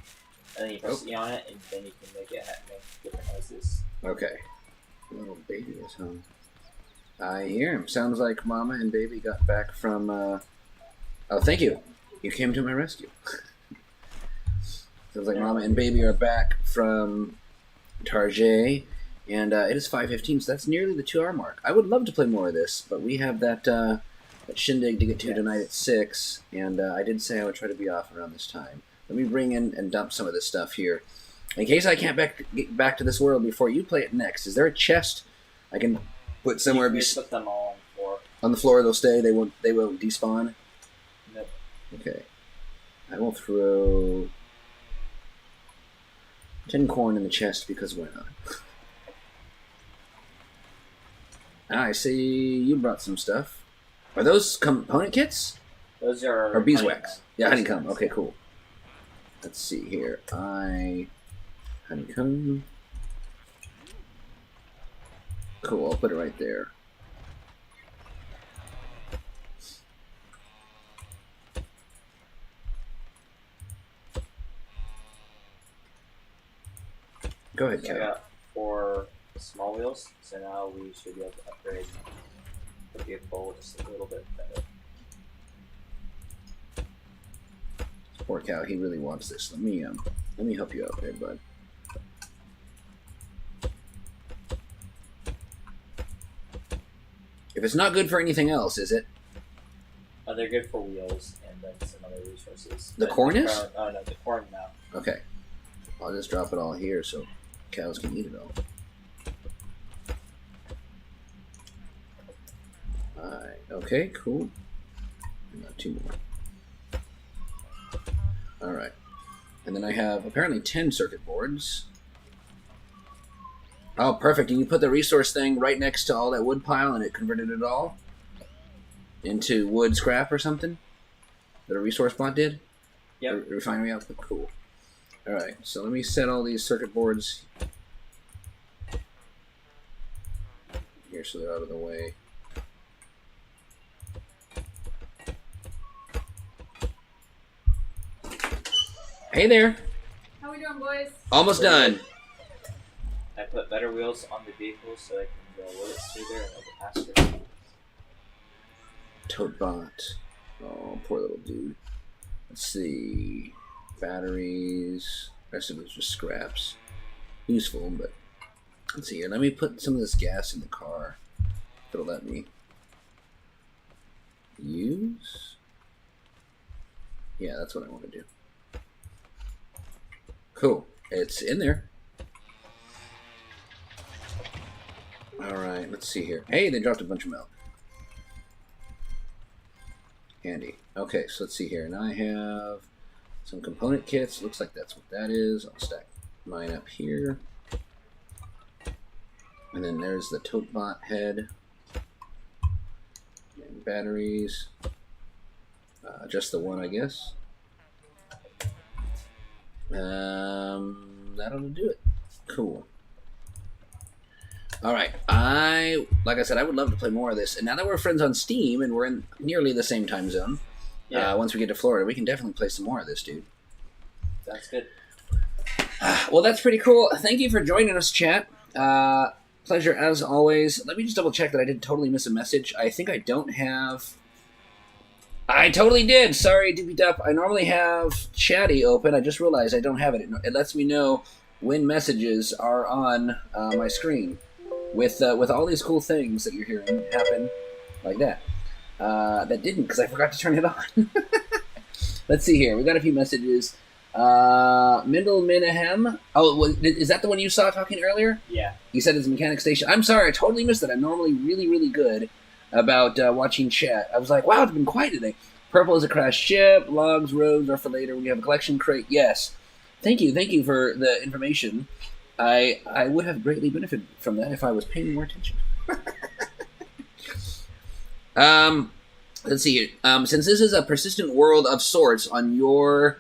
then you press E on it, and then you can make different noises. Okay. Little baby is home. I hear him. Sounds like Mama and Baby got back from. Oh, thank you. You came to my rescue. Sounds like Mama and Baby are back from Tarjay, and it is 5:15, so that's nearly the 2-hour mark. I would love to play more of this, but we have that shindig to get to tonight at 6, and I did say I would try to be off around this time. Let me bring in and dump some of this stuff here. In case I can't get back to this world before you play it next, is there a chest I can put somewhere? You can put them all on the floor. On the floor they'll stay? They won't despawn? Nope. Okay. I will throw 10 corn in the chest because why not? I see you brought some stuff. Are those component kits? Those are... Or beeswax? Yeah, honeycomb. Okay, cool. Let's see here. Honeycomb. Cool, I'll put it right there. Go ahead, I Cal. got 4 small wheels, so now we should be able to upgrade the vehicle just a little bit better. Poor Cal, he really wants this. Let me help you out there, bud. If it's not good for anything else, is it? They're good for wheels and then some other resources. The corn is? Oh no, the corn now. Okay. I'll just drop it all here so cows can eat it all. Alright, okay, cool. Got 2 more. Alright. And then I have apparently 10 circuit boards. Oh, perfect. And you put the resource thing right next to all that wood pile and it converted it all into wood scrap or something? That a resource bot did? Yep. Refinery output. Cool. Alright, so let me set all these circuit boards here so they're out of the way. Hey there. How we doing, boys? Almost done. I put better wheels on the vehicle so I can go a little smoother and a little faster. Tote bot. Oh, poor little dude. Let's see. Batteries. Rest of it's just scraps. Useful, but let's see here. Let me put some of this gas in the car. If it'll let me use. Yeah, that's what I want to do. Cool. It's in there. Alright, let's see here. Hey, they dropped a bunch of milk. Handy. Okay, so let's see here. And I have some component kits. Looks like that's what that is. I'll stack mine up here. And then there's the tote bot head. And batteries. Just the one, I guess. That'll do it. Cool. Alright, like I said, I would love to play more of this. And now that we're friends on Steam and we're in nearly the same time zone, once we get to Florida, we can definitely play some more of this, dude. That's good. Well, that's pretty cool. Thank you for joining us, chat. Pleasure as always. Let me just double check that I didn't totally miss a message. I think I don't have... I totally did! Sorry, Doopy Dup. I normally have Chatty open. I just realized I don't have it. It lets me know when messages are on my screen. With all these cool things that you're hearing happen like that. That didn't, because I forgot to turn it on. Let's see here. We got a few messages. Mindel Minahem. Oh, is that the one you saw talking earlier? Yeah. He said it's Mechanic Station. I'm sorry, I totally missed it. I'm normally really, really good about watching chat. I was like, wow, it's been quiet today. Purple is a crashed ship. Logs, roads are for later when you have a collection crate. Yes. Thank you for the information. I would have greatly benefited from that if I was paying more attention. Let's see here. Since this is a persistent world of sorts on your...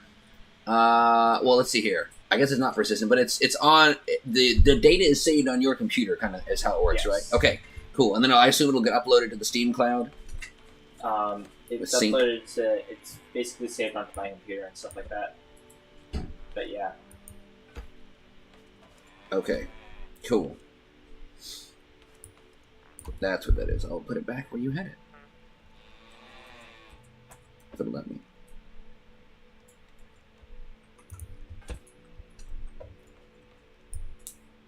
well, let's see here. I guess it's not persistent, but it's on... The data is saved on your computer, kind of, is how it works, Yes. Right? Okay, cool. And then I assume it'll get uploaded to the Steam cloud? It's uploaded to... It's basically saved onto my computer and stuff like that. But yeah. Okay, cool. That's what that is. I'll put it back where you had it. If it'll let me.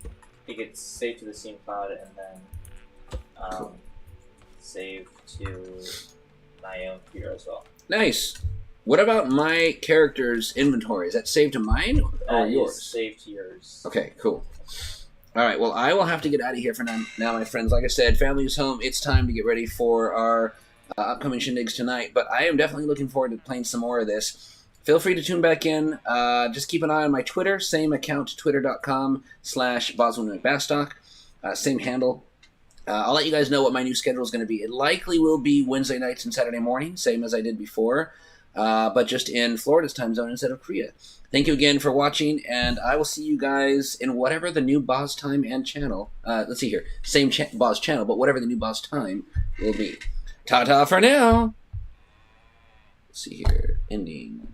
I think it's saved to the Steam cloud and then Cool. saved to my own computer as well. Nice. What about my character's inventory? Is that saved to mine or That is yours? saved to yours. Okay, cool. All right, well, I will have to get out of here for now, my friends. Like I said, family is home. It's time to get ready for our upcoming shindigs tonight. But I am definitely looking forward to playing some more of this. Feel free to tune back in. Just keep an eye on my Twitter. Same account, twitter.com/BoswellMcBastock. Same handle. I'll let you guys know what my new schedule is going to be. It likely will be Wednesday nights and Saturday mornings, same as I did before. But just in Florida's time zone instead of Korea. Thank you again for watching, and I will see you guys in whatever the new Boz time and channel. Let's see here. Same Boz channel, but whatever the new Boz time will be. Ta-ta for now! Let's see here. Ending.